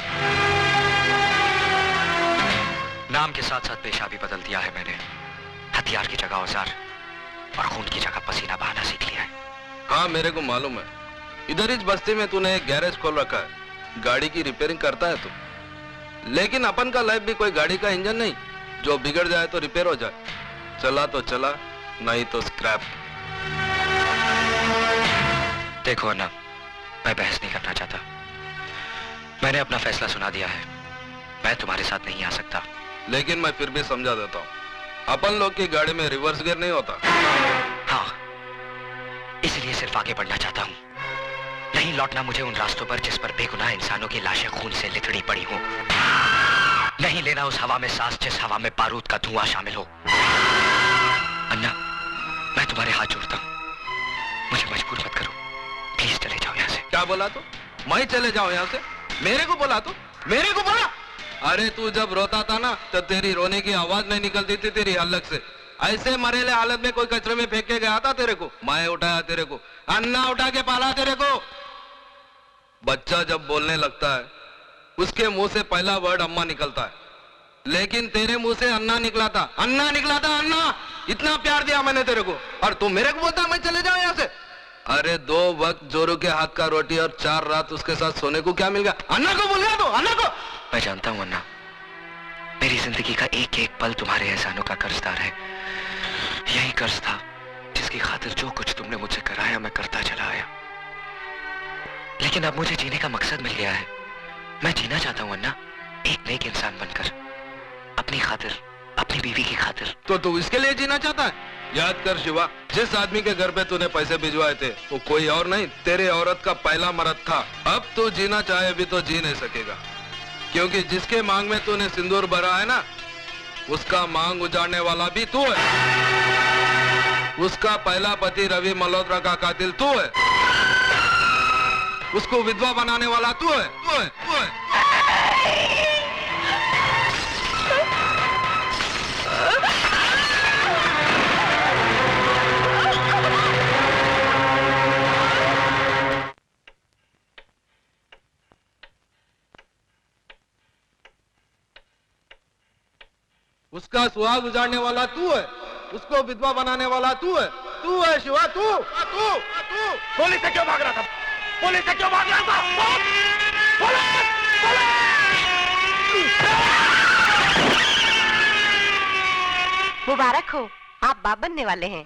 नाम के साथ साथ पेशा भी बदल दिया है मैंने। हथियार की जगह औजार और खून की जगह पसीना बहाना सीख लिया है। हाँ मेरे को मालूम है, इधर इस बस्ती में तूने एक गैरेज खोल रखा है, गाड़ी की रिपेयरिंग करता है तू। लेकिन अपन का लाइफ भी कोई गाड़ी का इंजन नहीं, जो बिगड़ जाए तो रिपेयर हो जाए, चला तो चला, नहीं तो स्क्रैप। देखो अन्ना, मैं बहस नहीं करना चाहता, मैंने अपना फैसला सुना दिया है, मैं तुम्हारे साथ नहीं आ सकता। लेकिन मैं फिर भी समझा देता हूँ, अपन लोग की गाड़ी में रिवर्स गियर नहीं होता। हाँ, इसलिए सिर्फ आगे बढ़ना चाहता हूँ, नहीं लौटना मुझे उन रास्तों पर जिस पर बेगुनाह इंसानों की लाशें खून से लिथड़ी पड़ी हो। नहीं लेना उस हवा में सांस जिस हवा में बारूद का धुआं शामिल हो। अन्ना, मैं तुम्हारे हाथ जोड़ता हूँ, मुझे मजबूर मत करो, प्लीज चले जाओ यहाँ से। क्या बोला तू? मैं चले जाऊँ यहाँ से? मेरे को बोला तू? मेरे को बोला? अरे तू जब रोता था ना, तो तेरी रोने की आवाज नहीं निकलती थी तेरी हलक से। ऐसे मरेले हालत में कोई कचरे में फेंक के गया था तेरे को? मैं उठाया तेरे को, अन्ना उठा के पाला तेरे को। बच्चा जब बोलने लगता है, उसके मुंह से पहला वर्ड अम्मा निकलता है, लेकिन तेरे मुंह से अन्ना निकला था, अन्ना निकला था, अन्ना। इतना प्यार दिया मैंने तेरे को, और तू मेरे को बोलता मैं चले जाऊं यहाँ से? अरे 2 वक्त जोरू के हाथ का रोटी और 4 रात उसके साथ सोने को क्या मिल गया? अन्ना को बोल गया तू, अन्ना को। मैं जानता हूं अन्ना, मेरी जिंदगी का एक एक पल तुम्हारे एहसानों का कर्जदार है। यही कर्ज था जिसकी खातिर जो कुछ तुमने मुझसे कराया मैं करता चला आया। लेकिन अब मुझे जीने का मकसद मिल गया है, मैं जीना चाहता हूं अन्ना, एक नेक इंसान बनकर, अपनी खातिर, अपनी बीवी की खातिर। तो तू इसके लिए जीना चाहता है? याद कर शिवा, जिस आदमी के घर पे तूने पैसे भिजवाए थे, वो कोई और नहीं, तेरे औरत का पहला मर्द था। अब तू जीना चाहे भी तो जी नहीं सकेगा, क्योंकि जिसके मांग में तूने सिंदूर भरा है ना, उसका मांग उजाड़ने वाला भी तू है। उसका पहला पति रवि मल्होत्रा का कातिल तू है, उसको विधवा बनाने वाला तू है, तू है, तू है। उसका सुहाग उजाड़ने वाला तू है, उसको विधवा बनाने वाला तू है शिवा, तू। पुलिस से क्यों भाग रहा था? पुलिस से क्यों भाग रहा था? मुबारक हो, आप बाप बनने वाले हैं।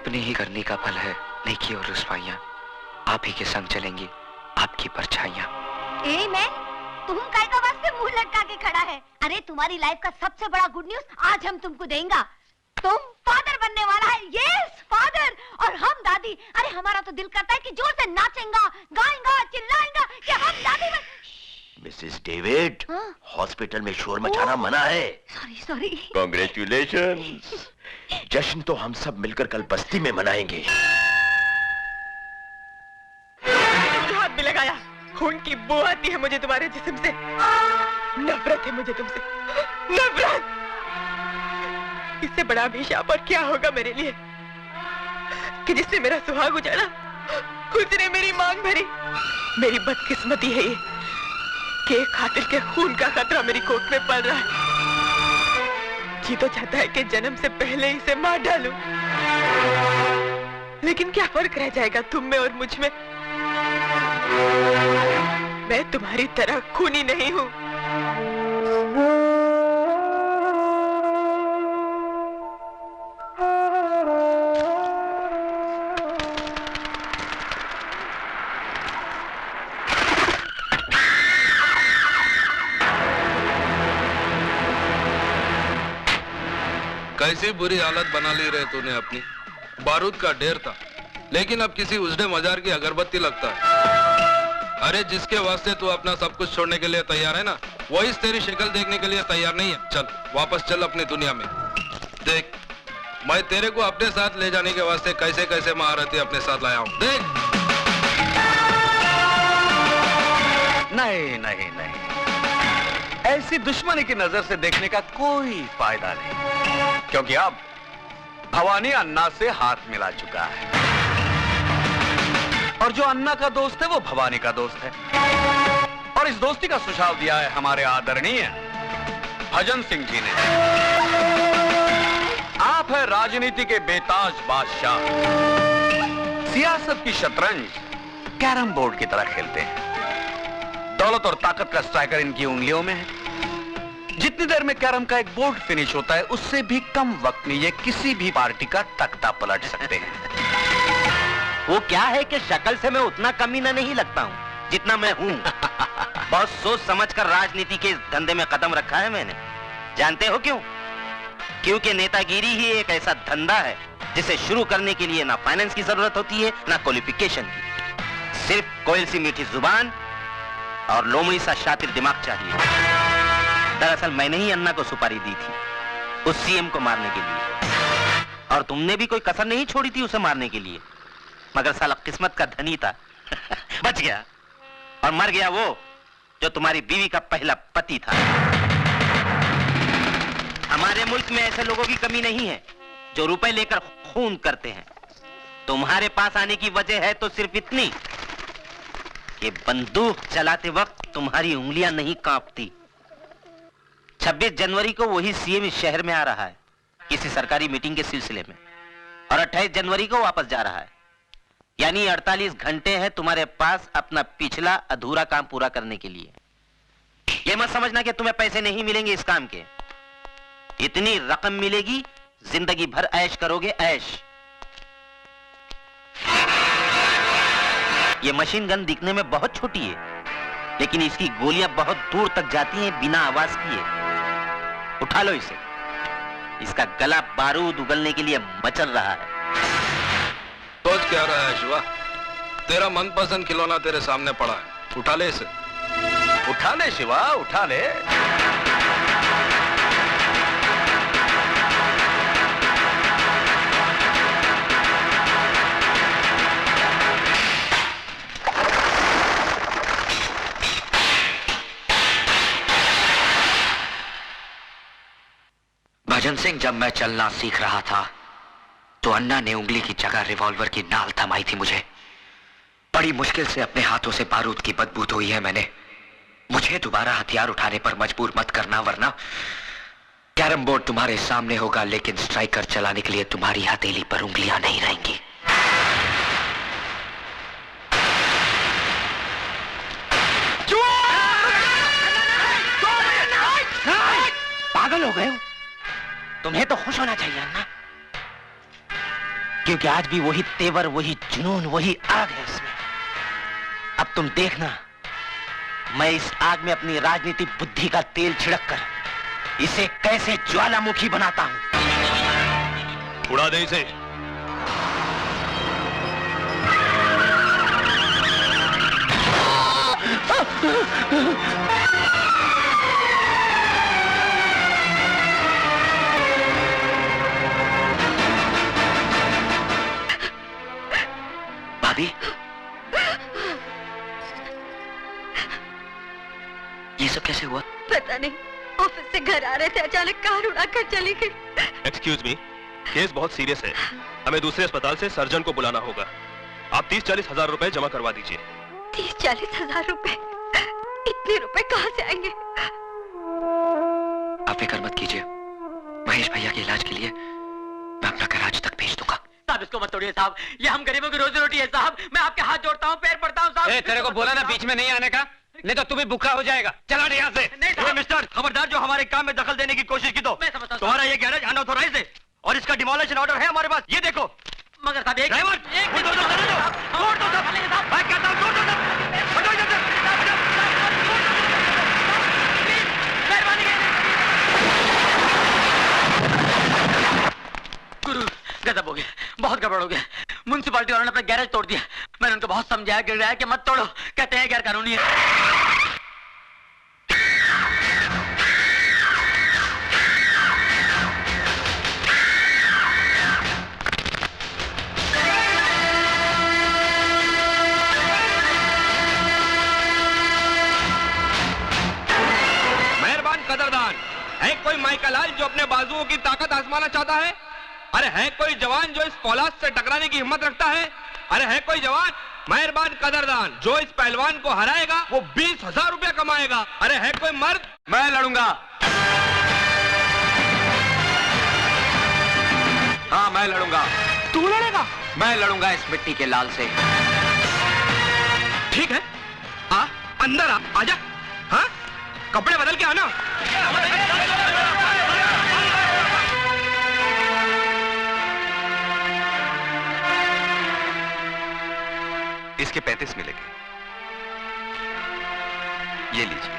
अपनी ही करनी का फल है नेकी और रुसवाइयां। आप ही के संग चलेंगी आपकी परछाइयां। ए मैं तुम काय का वास्ते मुंह लटका के खड़ा है? अरे तुम्हारी लाइफ का सबसे बड़ा गुड न्यूज आज हम तुमको देंगे। तुम फादर बनने वाला है। Yes father. और हम दादी। अरे हमारा तो दिल करता है कि जोर से नाचेंगा, गाएंगा, चिल्लाएंगा कि हम दादी बन। मिसेस डेविड, हॉस्पिटल में शोर मचाना मना है। Sorry sorry. कांग्रेचुलेशंस। जश्न तो हम सब मिलकर कल बस्ती में मनाएंगे। हाथ भी लगाया। खून की बू आती है मुझे तुम्हारे जिस्म से। नफरत है मुझे तुमसे, नफरत। इससे बड़ा अभिशाप और क्या होगा मेरे लिए कि जिसने मेरा सुहाग उजाड़ा उसने मेरी मांग भरी। मेरी बदकिस्मती है ये कि एक कातिल के खून का खतरा मेरी कोख में पल रहा है। जी तो चाहता है कि जन्म से पहले इसे मार डालूं, लेकिन क्या फर्क रह जाएगा तुम में और मुझ में? मैं तुम्हारी तरह खूनी नहीं हूं। कैसी बुरी हालत बना ली रे तूने अपनी। बारूद का ढेर था लेकिन अब किसी उजड़े मजार की अगरबत्ती लगता है। अरे जिसके वास्ते तू अपना सब कुछ छोड़ने के लिए तैयार है ना, वही तेरी शक्ल देखने के लिए तैयार नहीं है। चल वापस चल अपनी दुनिया में। देख मैं तेरे को अपने साथ ले जाने के वास्ते कैसे कैसे महारथी अपने साथ लाया हूँ। देख। नहीं नहीं नहीं, ऐसी दुश्मनी की नजर से देखने का कोई फायदा नहीं, क्योंकि अब भवानी अन्ना से हाथ मिला चुका है और जो अन्ना का दोस्त है वो भवानी का दोस्त है। और इस दोस्ती का सुझाव दिया है हमारे आदरणीय भजन सिंह जी ने। आप है राजनीति के बेताज बादशाह, सियासत की शतरंज कैरम बोर्ड की तरह खेलते हैं। दौलत और ताकत का स्ट्राइकर इनकी उंगलियों में है। जितनी देर में कैरम का एक बोर्ड फिनिश होता है उससे भी कम वक्त में ये किसी भी पार्टी का तख्ता पलट सकते हैं। वो क्या है कि शक्ल से मैं उतना कमीना नहीं लगता हूँ जितना मैं हूँ। बहुत सोच समझकर राजनीति के इस धंधे में कदम रखा है मैंने। जानते हो क्यों? क्योंकि नेतागिरी ही एक ऐसा धंधा है जिसे शुरू करने के लिए ना फाइनेंस की जरूरत होती है ना क्वालिफिकेशन की। सिर्फ कोयल सी मीठी जुबान और लोमड़ी सा शातिर दिमाग चाहिए। दरअसल मैंने ही अन्ना को सुपारी दी थी उस सीएम को मारने के लिए, और तुमने भी कोई कसर नहीं छोड़ी थी उसे मारने के लिए। मगर साला किस्मत का धनी था बच गया, और मर गया वो जो तुम्हारी बीवी का पहला पति था। हमारे मुल्क में ऐसे लोगों की कमी नहीं है जो रुपए लेकर खून करते हैं। तुम्हारे पास आने की वजह है तो सिर्फ इतनी कि बंदूक चलाते वक्त तुम्हारी उंगलियां नहीं कांपती। 26 जनवरी को वही सीएम इस शहर में आ रहा है किसी सरकारी मीटिंग के सिलसिले में, और 28 जनवरी को वापस जा रहा है। यानी 48 घंटे हैं तुम्हारे पास अपना पिछला अधूरा काम पूरा करने के लिए। यह मत समझना कि तुम्हें पैसे नहीं मिलेंगे इस काम के। इतनी रकम मिलेगी जिंदगी भर ऐश करोगे, ऐश। ये मशीन गन दिखने में बहुत छोटी है लेकिन इसकी गोलियां बहुत दूर तक जाती हैं बिना आवाज किए। उठा लो इसे, इसका गला बारूद उगलने के लिए मचल रहा है। सोच क्या रहा है शिवा? तेरा मनपसंद खिलौना तेरे सामने पड़ा है, उठा ले इसे। उठा ले शिवा, उठा ले। भजन सिंह, जब मैं चलना सीख रहा था तो अन्ना ने उंगली की जगह रिवॉल्वर की नाल थमाई थी मुझे। बड़ी मुश्किल से अपने हाथों से बारूद की बदबू धोई है मैंने। मुझे दोबारा हथियार उठाने पर मजबूर मत करना, वरना कैरम बोर्ड तुम्हारे सामने होगा लेकिन स्ट्राइकर चलाने के लिए तुम्हारी हथेली पर उंगलियां नहीं रहेंगी। पागल हो गए हो? तुम्हें तो खुश होना चाहिए अन्ना। क्योंकि आज भी वही तेवर, वही जुनून, वही आग है उसमें। अब तुम देखना, मैं इस आग में अपनी राजनीतिक बुद्धि का तेल छिड़क कर इसे कैसे ज्वालामुखी बनाता हूं। उड़ा दे इसे। भाभी, ये सब कैसे हुआ? पता नहीं, ऑफिस से घर आ रहे थे, अचानक कार उड़ाकर चली गई। एक्सक्यूज मी, केस बहुत सीरियस है, हमें दूसरे अस्पताल से सर्जन को बुलाना होगा। आप 30-40 हजार रुपए जमा करवा दीजिए। 30-40 हजार रुपए? इतने रुपए कहाँ से आएंगे? आप फिक्र मत कीजिए, महेश भैया के इलाज के लिए मैं अपना कराच तक भेज दूंगा। साहब इसको मत तोड़िए साहब, ये हम गरीबों की रोजी रोटी है साहब। मैं आपके हाथ जोड़ता हूँ, पैर पड़ता हूँ साहब। तेरे को बोला ना बीच में नहीं आने का, नहीं तो तू भी भूखा हो जाएगा। चला नहीं यहाँ से। नहीं मिस्टर, खबरदार जो हमारे काम में दखल देने की कोशिश की तो तुम्हारा ये गैरेज अनऑथोराइज्ड है और इसका डिमोलिशन ऑर्डर है हमारे पास। ये देखो। मगर साहब एक ड्राइवर, तोड़ दो साहब। मैं कहता हूँ तोड़ दो साहब। हटो इधर से। गुरु, गजब हो गया, बहुत गड़बड़ हो गया। म्युनिसिपालिटी वालों ने अपना गैरेज तोड़ दिया। मैंने उनको बहुत समझाया, गिराया कि मत तोड़ो, कहते हैं गैर कानूनी है। मेहरबान कदरदान, है कोई माइकलाल जो अपने बाजुओं की ताकत आजमाना चाहता है? अरे है कोई जवान जो इस फौलाद से टकराने की हिम्मत रखता है? अरे है कोई जवान? मेहरबान कदरदान, जो इस पहलवान को हराएगा वो 20,000 रुपया कमाएगा। अरे है कोई मर्द? मैं लड़ूंगा। हाँ, मैं लड़ूंगा। तू लड़ेगा? मैं लड़ूंगा इस मिट्टी के लाल से। ठीक है, आ अंदर आजा। हाँ, कपड़े बदल के आना। इसके 35 मिलेंगे, ये लीजिए।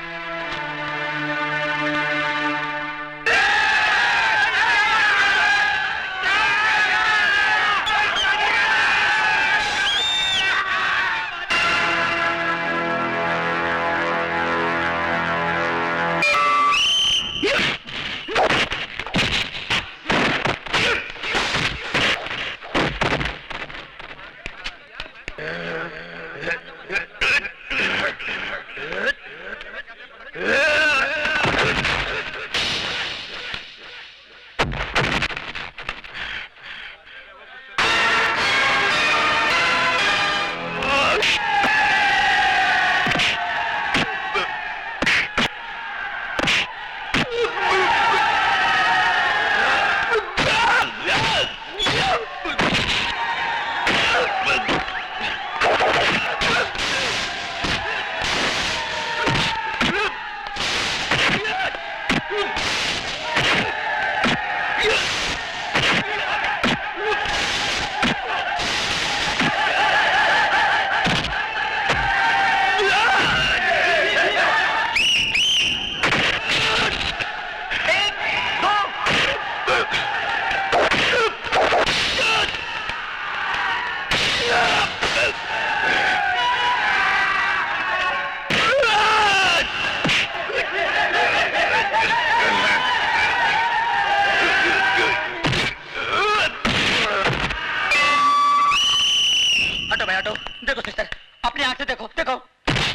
देखो सिस्टर, अपनी आंख से देखो, देखो।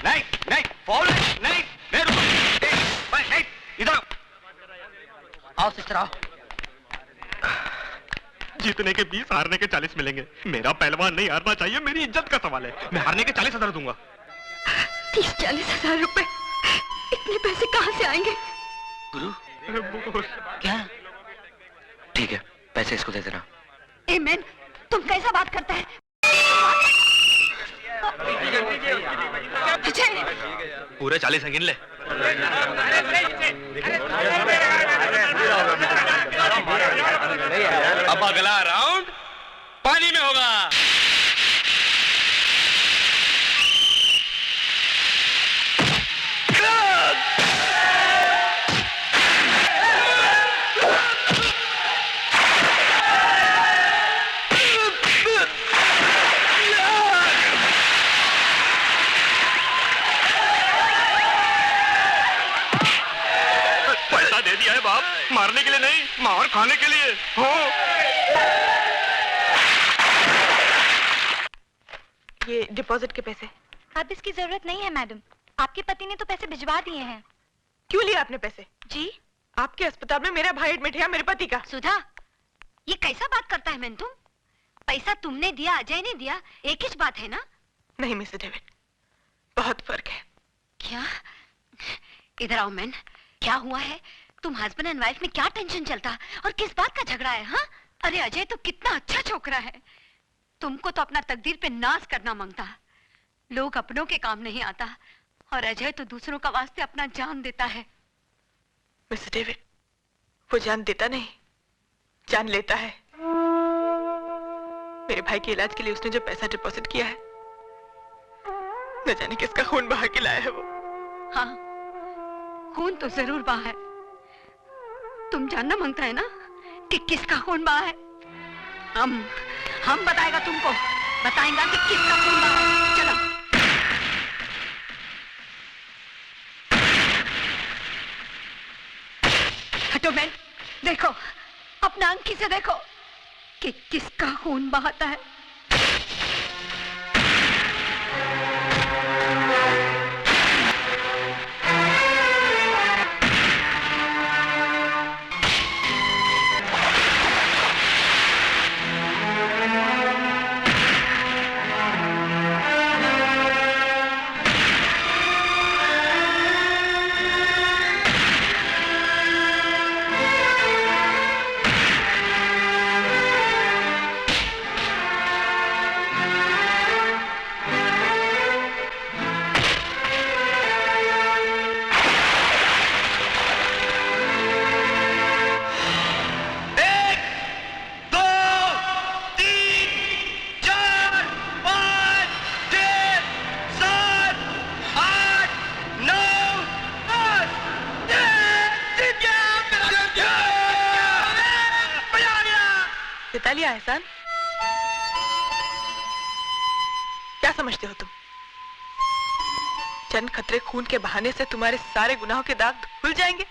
नहीं नहीं, फॉल नहीं, नहीं रुको, नहीं, इधर आओ सिस्टर आओ। जीतने के 20, हारने के 40 मिलेंगे। मेरा पहलवान नहीं हारना चाहिए, मेरी इज्जत का सवाल है। मैं हारने के 40,000 दूंगा। 30-40 हजार रुपए, इतने पैसे कहाँ से आएंगे? गुरु, क्या? ठीक है, पैसे इसको दे देना। एमेन, तुम कैसा बात करता है? पूरे 40 गिन ले। अब अगला राउंड पानी होगा। पैसा दे दिया है बाप, मारने के लिए नहीं, मार खाने के लिए। हो ये डिपॉजिट के पैसे। अब इसकी जरूरत नहीं है मैडम, आपके पति ने तो पैसे भिजवा दिए हैं। क्यों लिया आपने पैसे? जी, आपके अस्पताल में मेरा भाई एडमिट है, मेरे पति का। सुधा, ये कैसा बात करता है मैन तुम? पैसा तुमने दिया, अजय ने दिया, एक ही बात है ना? नहीं मिस्टर डेविड, बहुत फर्क है। क्या? इधर आओ मैन, क्या हुआ है? तुम हस्बैंड एंड वाइफ में क्या टेंशन चलता और किस बात का झगड़ा है? हाँ, अरे अजय तो कितना अच्छा छोकरा है, तुमको तो अपना तकदीर पे नाज करना मांगता। लोग अपनों के काम नहीं आता और अजय तो दूसरों का वास्ते अपना जान देता है। मिस्टर डेविड, वो जान देता नहीं, जान लेता है। मेरे भाई के इलाज के लिए उसने जो पैसा डिपॉजिट किया है, न जाने किसका खून बहा के लाया है वो। हाँ, खून तो जरूर बहा है। तुम जानना मांगता है ना कि किसका खून बहा है? हम बताएगा तुमको, बताएगा कि किसका खून बहा है। चलो। हटो मैन, देखो अपना आंखी से देखो कि किसका खून बहाता है। लिया एहसान, क्या समझते हो तुम? चंद खतरे खून के बहाने से तुम्हारे सारे गुनाहों के दाग धुल जाएंगे?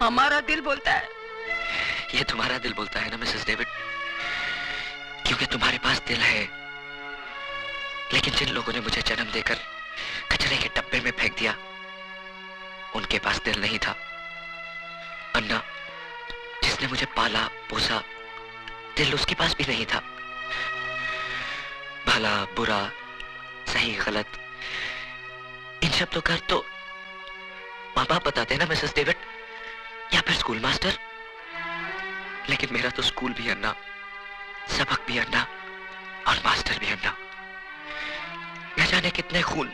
हमारा दिल बोलता है। ये तुम्हारा दिल बोलता है ना मिसेस डेविड, क्योंकि तुम्हारे पास दिल है। लेकिन जिन लोगों ने मुझे जन्म देकर कचरे के डब्बे में फेंक दिया, उनके पास दिल नहीं था। अन्ना, जिसने मुझे पाला पोसा, दिल उसके पास भी नहीं था। भला बुरा, सही गलत, इन शब्दों का तो माँ बाप बताते हैं ना मिसेस डेविड, या फिर स्कूल मास्टर। लेकिन मेरा तो स्कूल भी अन्ना, सबक भी अन्ना और मास्टर भी अन्ना। न जाने कितने खून,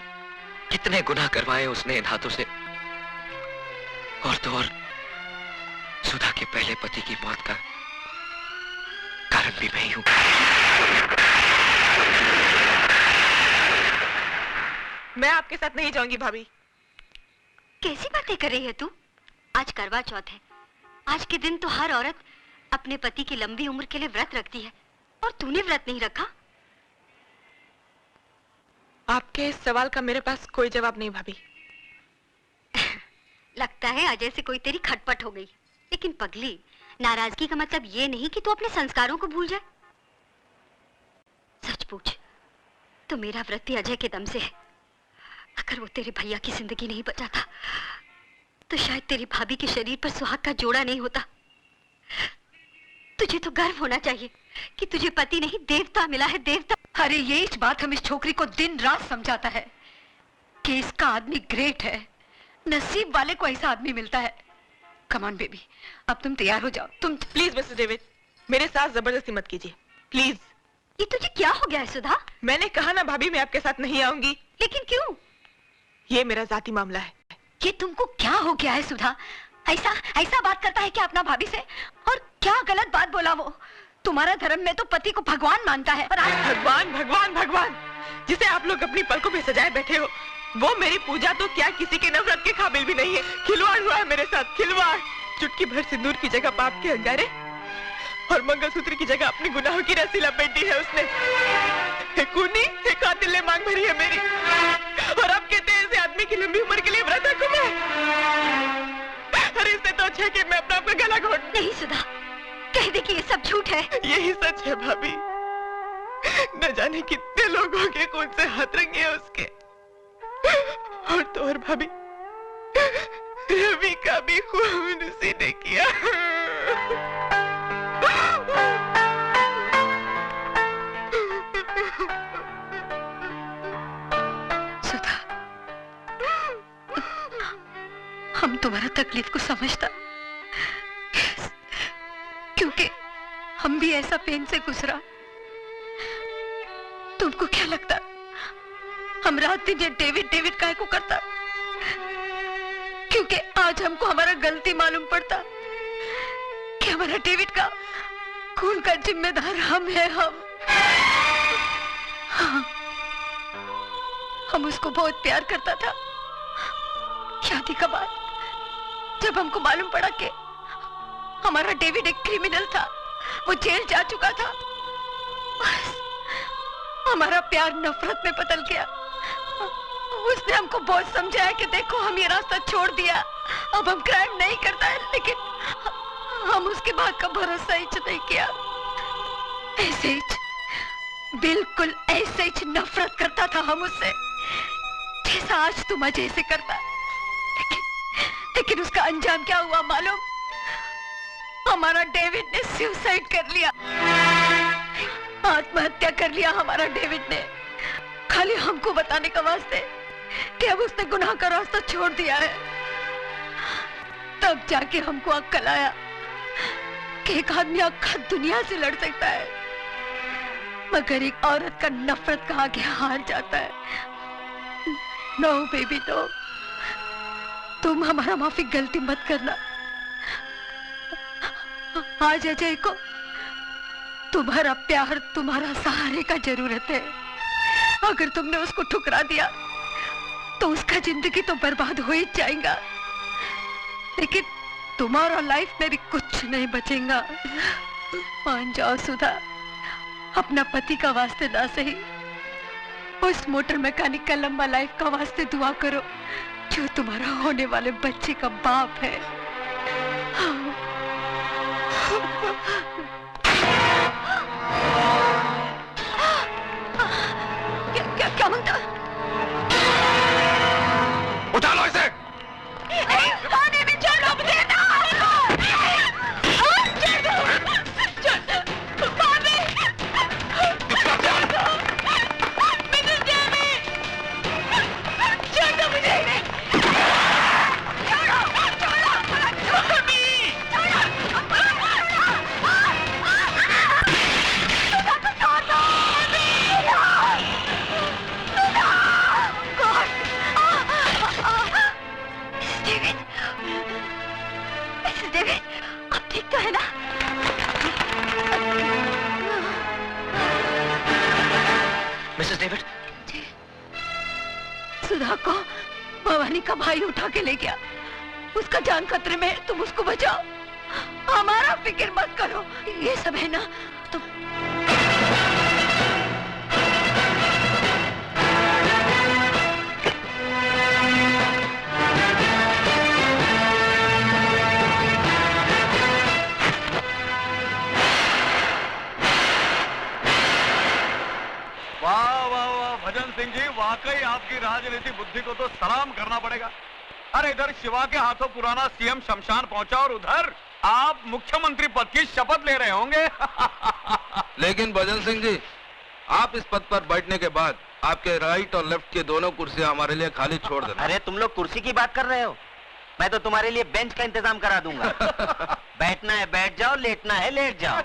कितने गुनाह करवाए उसने इन हाथों से। और तो और सुधा के पहले पति की मौत का कारण भी मैं ही हूं। मैं आपके साथ नहीं जाऊंगी भाभी। कैसी बातें कर रही है तू? आज करवा चौथ है। आज के दिन तो हर औरत अपने पति की लंबी उम्र के लिए व्रत रखती है, और तूने व्रत नहीं रखा। आपके इस सवाल का मेरे पास कोई जवाब नहीं भाभी। लगता है अजय से कोई तेरी खटपट हो गई। लेकिन पगली, नाराजगी का मतलब ये नहीं कि तू अपने संस्कारों को भूल जाए। सच पूछ तो मेरा व्रत ही अजय के दम से है। अगर वो तेरे भैया की जिंदगी नहीं बचाता तो शायद तेरी भाभी के शरीर पर सुहाग का जोड़ा नहीं होता। तुझे तो गर्व होना चाहिए कि तुझे पति नहीं देवता मिला है, देवता। अरे ये इस बात हम इस छोकरी को दिन रात समझाता है कि इसका आदमी ग्रेट है, नसीब वाले को ऐसा आदमी मिलता है। कम ऑन बेबी, अब तुम तैयार हो जाओ। तुम प्लीज मिस्टर डेविड, मेरे साथ जबरदस्ती मत कीजिए प्लीज। ये तुझे क्या हो गया है सुधा? मैंने कहा ना भाभी, मैं आपके साथ नहीं आऊंगी। लेकिन क्यों? ये मेरा जाती मामला है। ये तुमको क्या हो गया है सुधा? ऐसा ऐसा बात करता है क्या अपना भाभी से? और क्या गलत बात बोला वो? तुम्हारा धर्म में तो पति को भगवान मानता है। और भगवान भगवान भगवान जिसे आप लोग अपनी पलकों पे सजाए बैठे हो, वो मेरी पूजा तो क्या किसी के नफरत के काबिल भी नहीं है। खिलवाड़ हुआ है मेरे साथ, खिलवाड़। चुटकी भर सिंदूर की जगह पाप के अंगारे और मंगलसूत्र की जगह अपने गुनाहों की रस्सी लपेटी है उसने। एक खूनी, एक कातिल ने मांग भरी है मेरी, और अब कहते हैं ऐसे आदमी की लंबी उम्र के लिए व्रत रखूं मैं। अरे इससे तो अच्छा है कि मैं अपना गला घोट। नहीं सुधा, कह दे कि ये सब झूठ है। यही सच है भाभी। न जाने कितने लोगों के खून से हाथ रंगे हैं उसके। और तो और भाभी, रवि का भी खून उसी ने किया। सुधा, हम तुम्हारा तकलीफ को समझता, क्योंकि हम भी ऐसा पेन से गुजरा। तुमको क्या लगता हम रात दिन ये डेविड डेविड काहे को करता? क्योंकि आज हमको हमारा गलती मालूम पड़ता कि हमारा डेविड का खून का जिम्मेदार हम है। हम उसको बहुत प्यार करता था। शादी के बाद जब हमको मालूम पड़ा कि हमारा डेविड एक क्रिमिनल था, वो जेल जा चुका था, हमारा प्यार नफरत में बदल गया। उसने हमको बहुत समझाया कि देखो हम ये रास्ता छोड़ दिया, अब हम क्राइम नहीं करता है, लेकिन हम उसके बाद का भरोसा ही नहीं किया। ऐसे ही, बिल्कुल ऐसे ही नफरत करता था हम उससे, जैसा आज तुम अजय से करता। लेकिन उसका अंजाम क्या हुआ मालूम? हमारा डेविड ने सुसाइड कर लिया, आत्महत्या कर लिया हमारा डेविड ने, खाली हमको बताने का वास्ते कि अब उसने गुनाह का रास्ता छोड़ दिया है। तब जाके हमको अक्ल आया कि एक आदमी आखा दुनिया से लड़ सकता है, मगर एक औरत का नफरत का आगे हार जाता है। नो बेबी नो, तुम हमारा माफी गलती मत करना। आज अजय को तुम्हारा प्यार, तुम्हारा सहारे का जरूरत है। अगर तुमने उसको ठुकरा दिया तो उसका जिंदगी तो बर्बाद हो ही जाएगा, लेकिन तुम्हारा लाइफ में भी कुछ नहीं बचेगा। मान जाओ सुधा, अपना पति का वास्ते ना सही, उस मोटर मैकेनिक का लंबा लाइफ का वास्ते दुआ करो जो तुम्हारा होने वाले बच्चे का बाप है। क्या मांगता? उठा लो इसे। पानी में छोड़ो मुझे ना। सुधा को भवानी का भाई उठा के ले गया। उसका जान खतरे में है, तुम उसको बचाओ। हमारा फिक्र मत करो। ये सब है ना तुम। वाह वाह वाह भजन सिंह जी, वाकई आपकी राजनीति बुद्धि को तो सलाम करना पड़ेगा। अरे इधर शिवा के हाथों पुराना सीएम शमशान पहुंचा और उधर आप मुख्यमंत्री पद की शपथ ले रहे होंगे। लेकिन भजन सिंह जी, आप इस पद पर बैठने के बाद आपके राइट और लेफ्ट की दोनों कुर्सियां हमारे लिए खाली छोड़ देना। अरे तुम लोग कुर्सी की बात कर रहे हो, मैं तो तुम्हारे लिए बेंच का इंतजाम करा दूंगा। बैठना है बैठ जाओ, लेटना है लेट जाओ।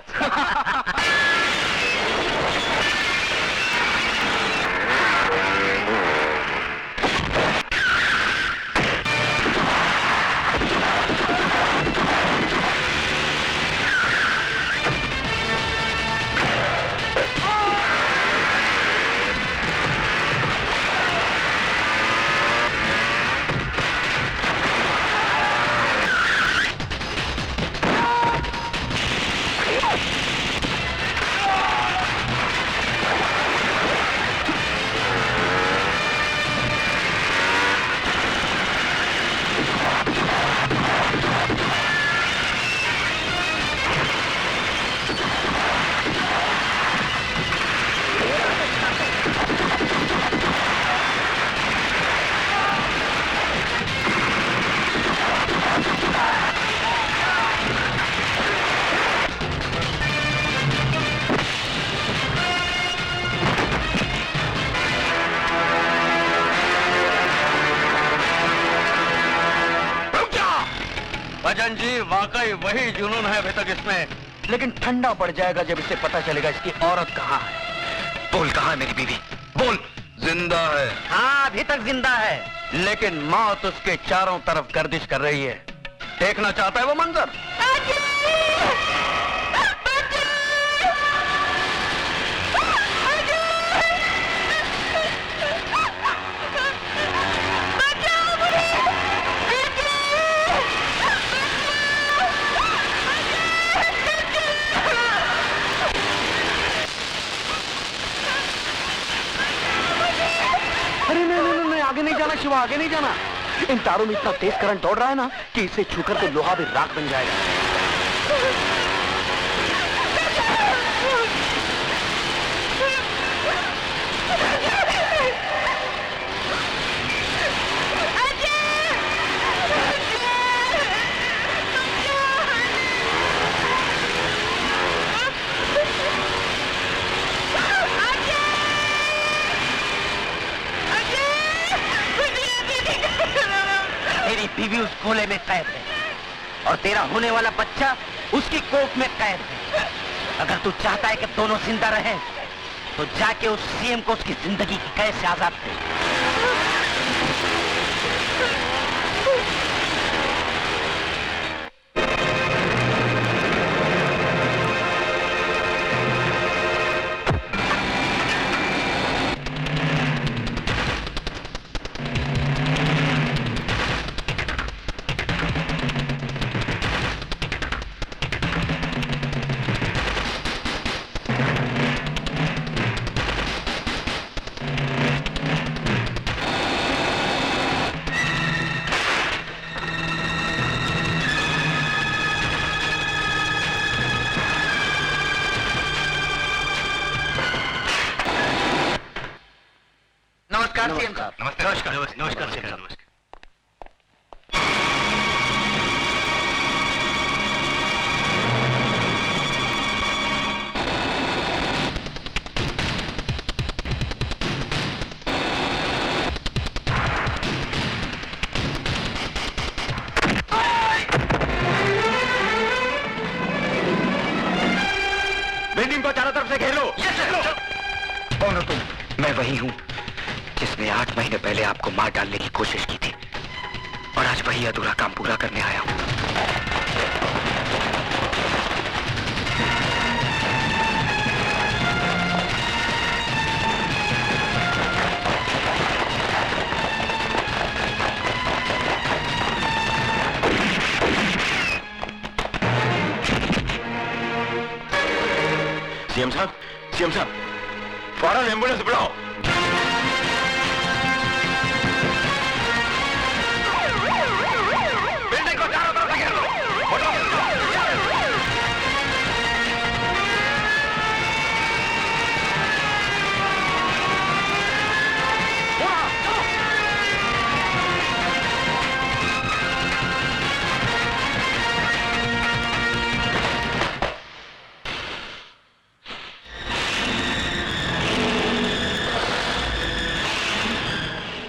भजन जी, वाकई वही जुनून है अभी तक इसमें, लेकिन ठंडा पड़ जाएगा जब इसे पता चलेगा इसकी औरत कहाँ है। बोल, कहाँ है मेरी बीवी? बोल। जिंदा है। हाँ, अभी तक जिंदा है, लेकिन मौत उसके चारों तरफ गर्दिश कर रही है। देखना चाहता है वो मंजर। अरे नहीं, आगे नहीं जाना शिवा, आगे नहीं जाना। इन तारों में इतना तेज करंट दौड़ रहा है ना कि इसे छूकर तो लोहा भी राख बन जाएगा। तेरी बीवी उस गोले में कैद है और तेरा होने वाला बच्चा उसकी कोख में कैद है। अगर तू चाहता है कि दोनोदोनों जिंदा रहें, तो जाके उस सीएम को उसकी जिंदगी की कैद से आजाद कर। नमस्कार सीएम साहब। नमस्कार सीएम साहब। बिल्डिंग को चारों तरफ से घेर लो। कौन हो तुम? मैं वही हूँ जिसने 8 महीने पहले आपको मार डालने की कोशिश की थी, और आज वही अधूरा काम पूरा करने आया हूँ। सीएम साहब, फौरन एम्बुलेंस बुलाओ। बिल्डिंग को चारों तरफ घेर लो।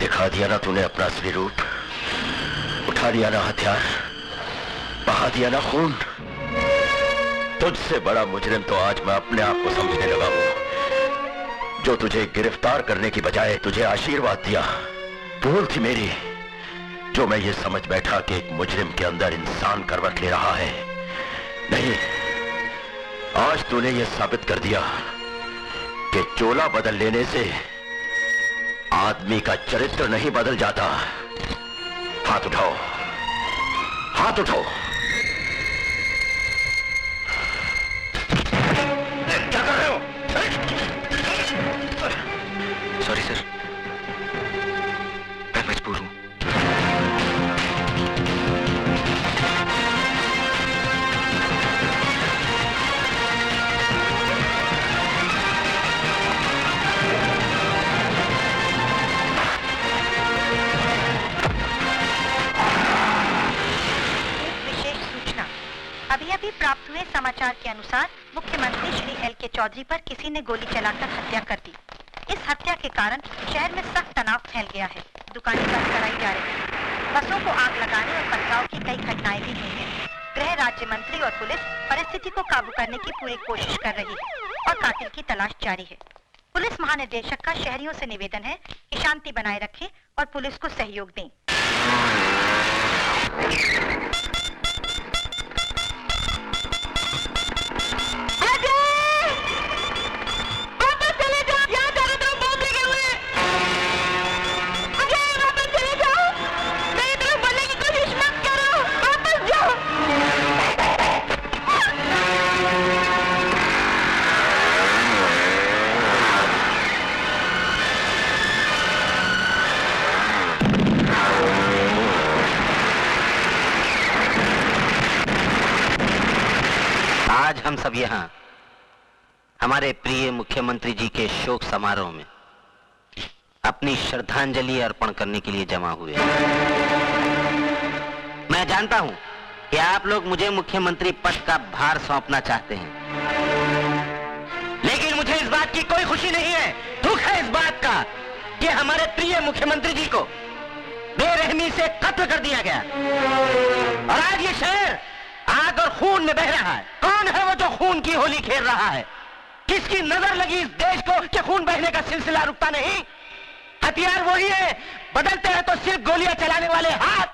दिखा दिया ना तूने अपना असली रूप, उठा दिया ना हथियार, बहा दिया ना खून। तुझसे बड़ा मुजरिम तो आज मैं अपने आप को समझने लगा हूं, जो तुझे गिरफ्तार करने की बजाय तुझे आशीर्वाद दिया। भूल थी मेरी, जो मैं ये समझ बैठा कि एक मुजरिम के अंदर इंसान करवट ले रहा है। नहीं, आज तूने ये साबित कर दिया कि चोला बदल लेने से आदमी का चरित्र नहीं बदल जाता। हाथ उठाओ, हाथ उठाओ। क्या कर रहे हो? सॉरी सर, मैं मजबूर हूं। अभी प्राप्त हुए समाचार के अनुसार मुख्यमंत्री श्री एल.के. चौधरी पर किसी ने गोली चलाकर हत्या कर दी। इस हत्या के कारण शहर में सख्त तनाव फैल गया है। दुकानें बंद कराई जा रही हैं। बसों को आग लगाने और पथराव की कई घटनाएं भी हुई हैं। गृह राज्य मंत्री और पुलिस परिस्थिति को काबू करने की पूरी कोशिश कर रही है और कातिल की तलाश जारी है। पुलिस महानिदेशक का शहरियों से निवेदन है कि शांति बनाए रखें और पुलिस को सहयोग दें। आज हम सब यहाँ हमारे प्रिय मुख्यमंत्री जी के शोक समारोह में अपनी श्रद्धांजलि अर्पण करने के लिए जमा हुए हैं। मैं जानता हूँ कि आप लोग मुझे मुख्यमंत्री पद का भार सौंपना चाहते हैं, लेकिन मुझे इस बात की कोई खुशी नहीं है। दुख है इस बात का कि हमारे प्रिय मुख्यमंत्री जी को बेरहमी से कत्ल कर दिया गया और आज ये शहर आग और खून में बह रहा है। कौन है वो जो खून की होली खेल रहा है? किसकी नजर लगी इस देश को कि खून बहने का सिलसिला रुकता नहीं? हथियार वही है, बदलते हैं तो सिर्फ गोलियां चलाने वाले हाथ।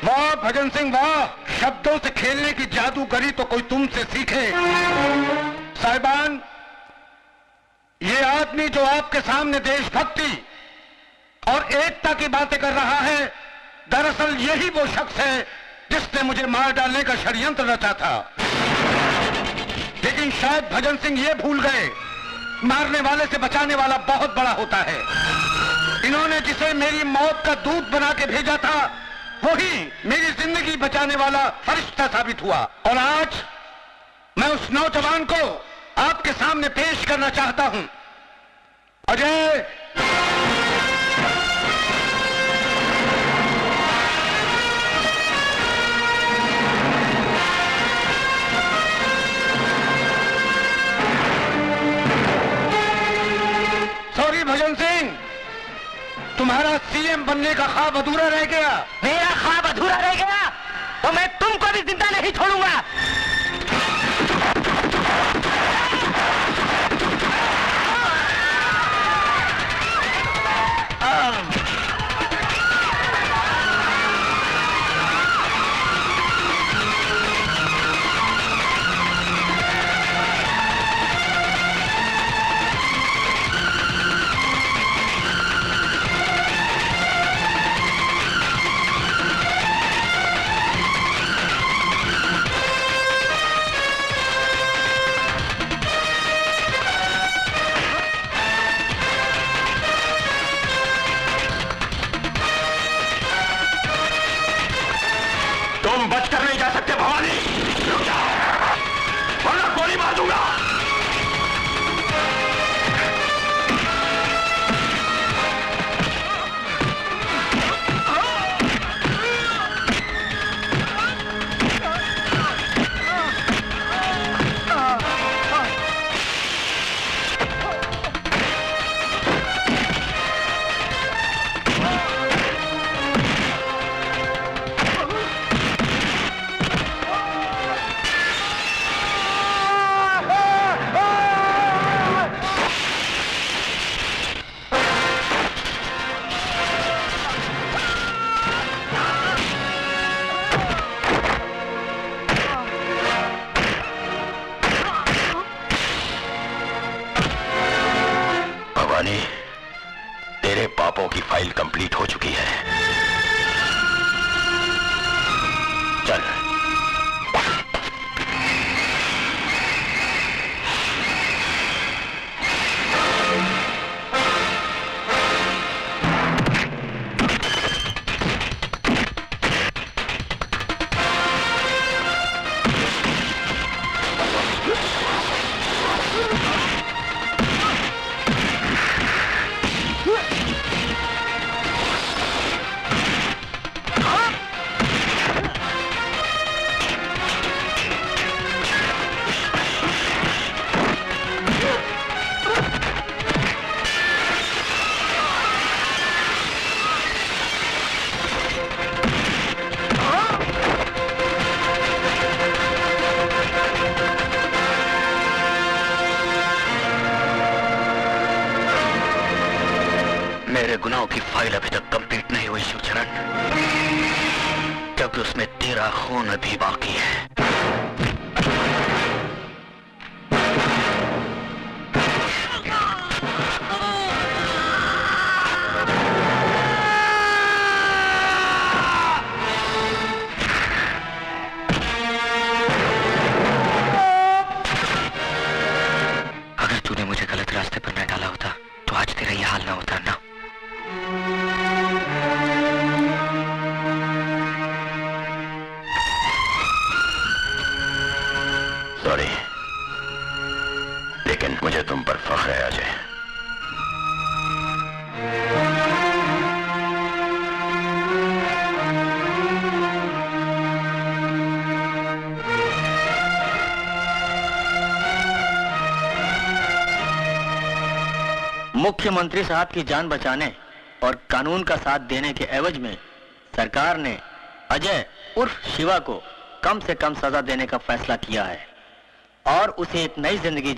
वाह भजन सिंह वाह, शब्दों से खेलने की जादूगरी तो कोई तुमसे सीखे। साहिबान, ये आदमी जो आपके सामने देशभक्ति और एकता की बातें कर रहा है, दरअसल यही वो शख्स है जिसने मुझे मार डालने का षड्यंत्र रचा था। लेकिन शायद भजन सिंह ये भूल गए, मारने वाले से बचाने वाला बहुत बड़ा होता है। इन्होंने जिसे मेरी मौत का दूत बना के भेजा था, वही मेरी जिंदगी बचाने वाला फरिश्ता साबित हुआ। और आज मैं उस नौजवान को आपके सामने पेश करना चाहता हूं। अजय, सॉरी भजन सिंह, तुम्हारा सीएम बनने का ख्वाब अधूरा रह गया। मेरा ख्वाब अधूरा रह गया तो मैं तुमको भी जिंदा नहीं छोड़ूंगा। कि उसमें तेरा खून अभी बाकी है। अगर तूने मुझे गलत रास्ते पर न डाला होता तो आज तेरा ये हाल ना होता ना। सॉरी, लेकिन मुझे तुम पर फख्र है अजय। मुख्यमंत्री साहब की जान बचाने और कानून का साथ देने के एवज में सरकार ने अजय उर्फ शिवा को कम से कम सजा देने का फैसला किया है और उसे एक नई जिंदगी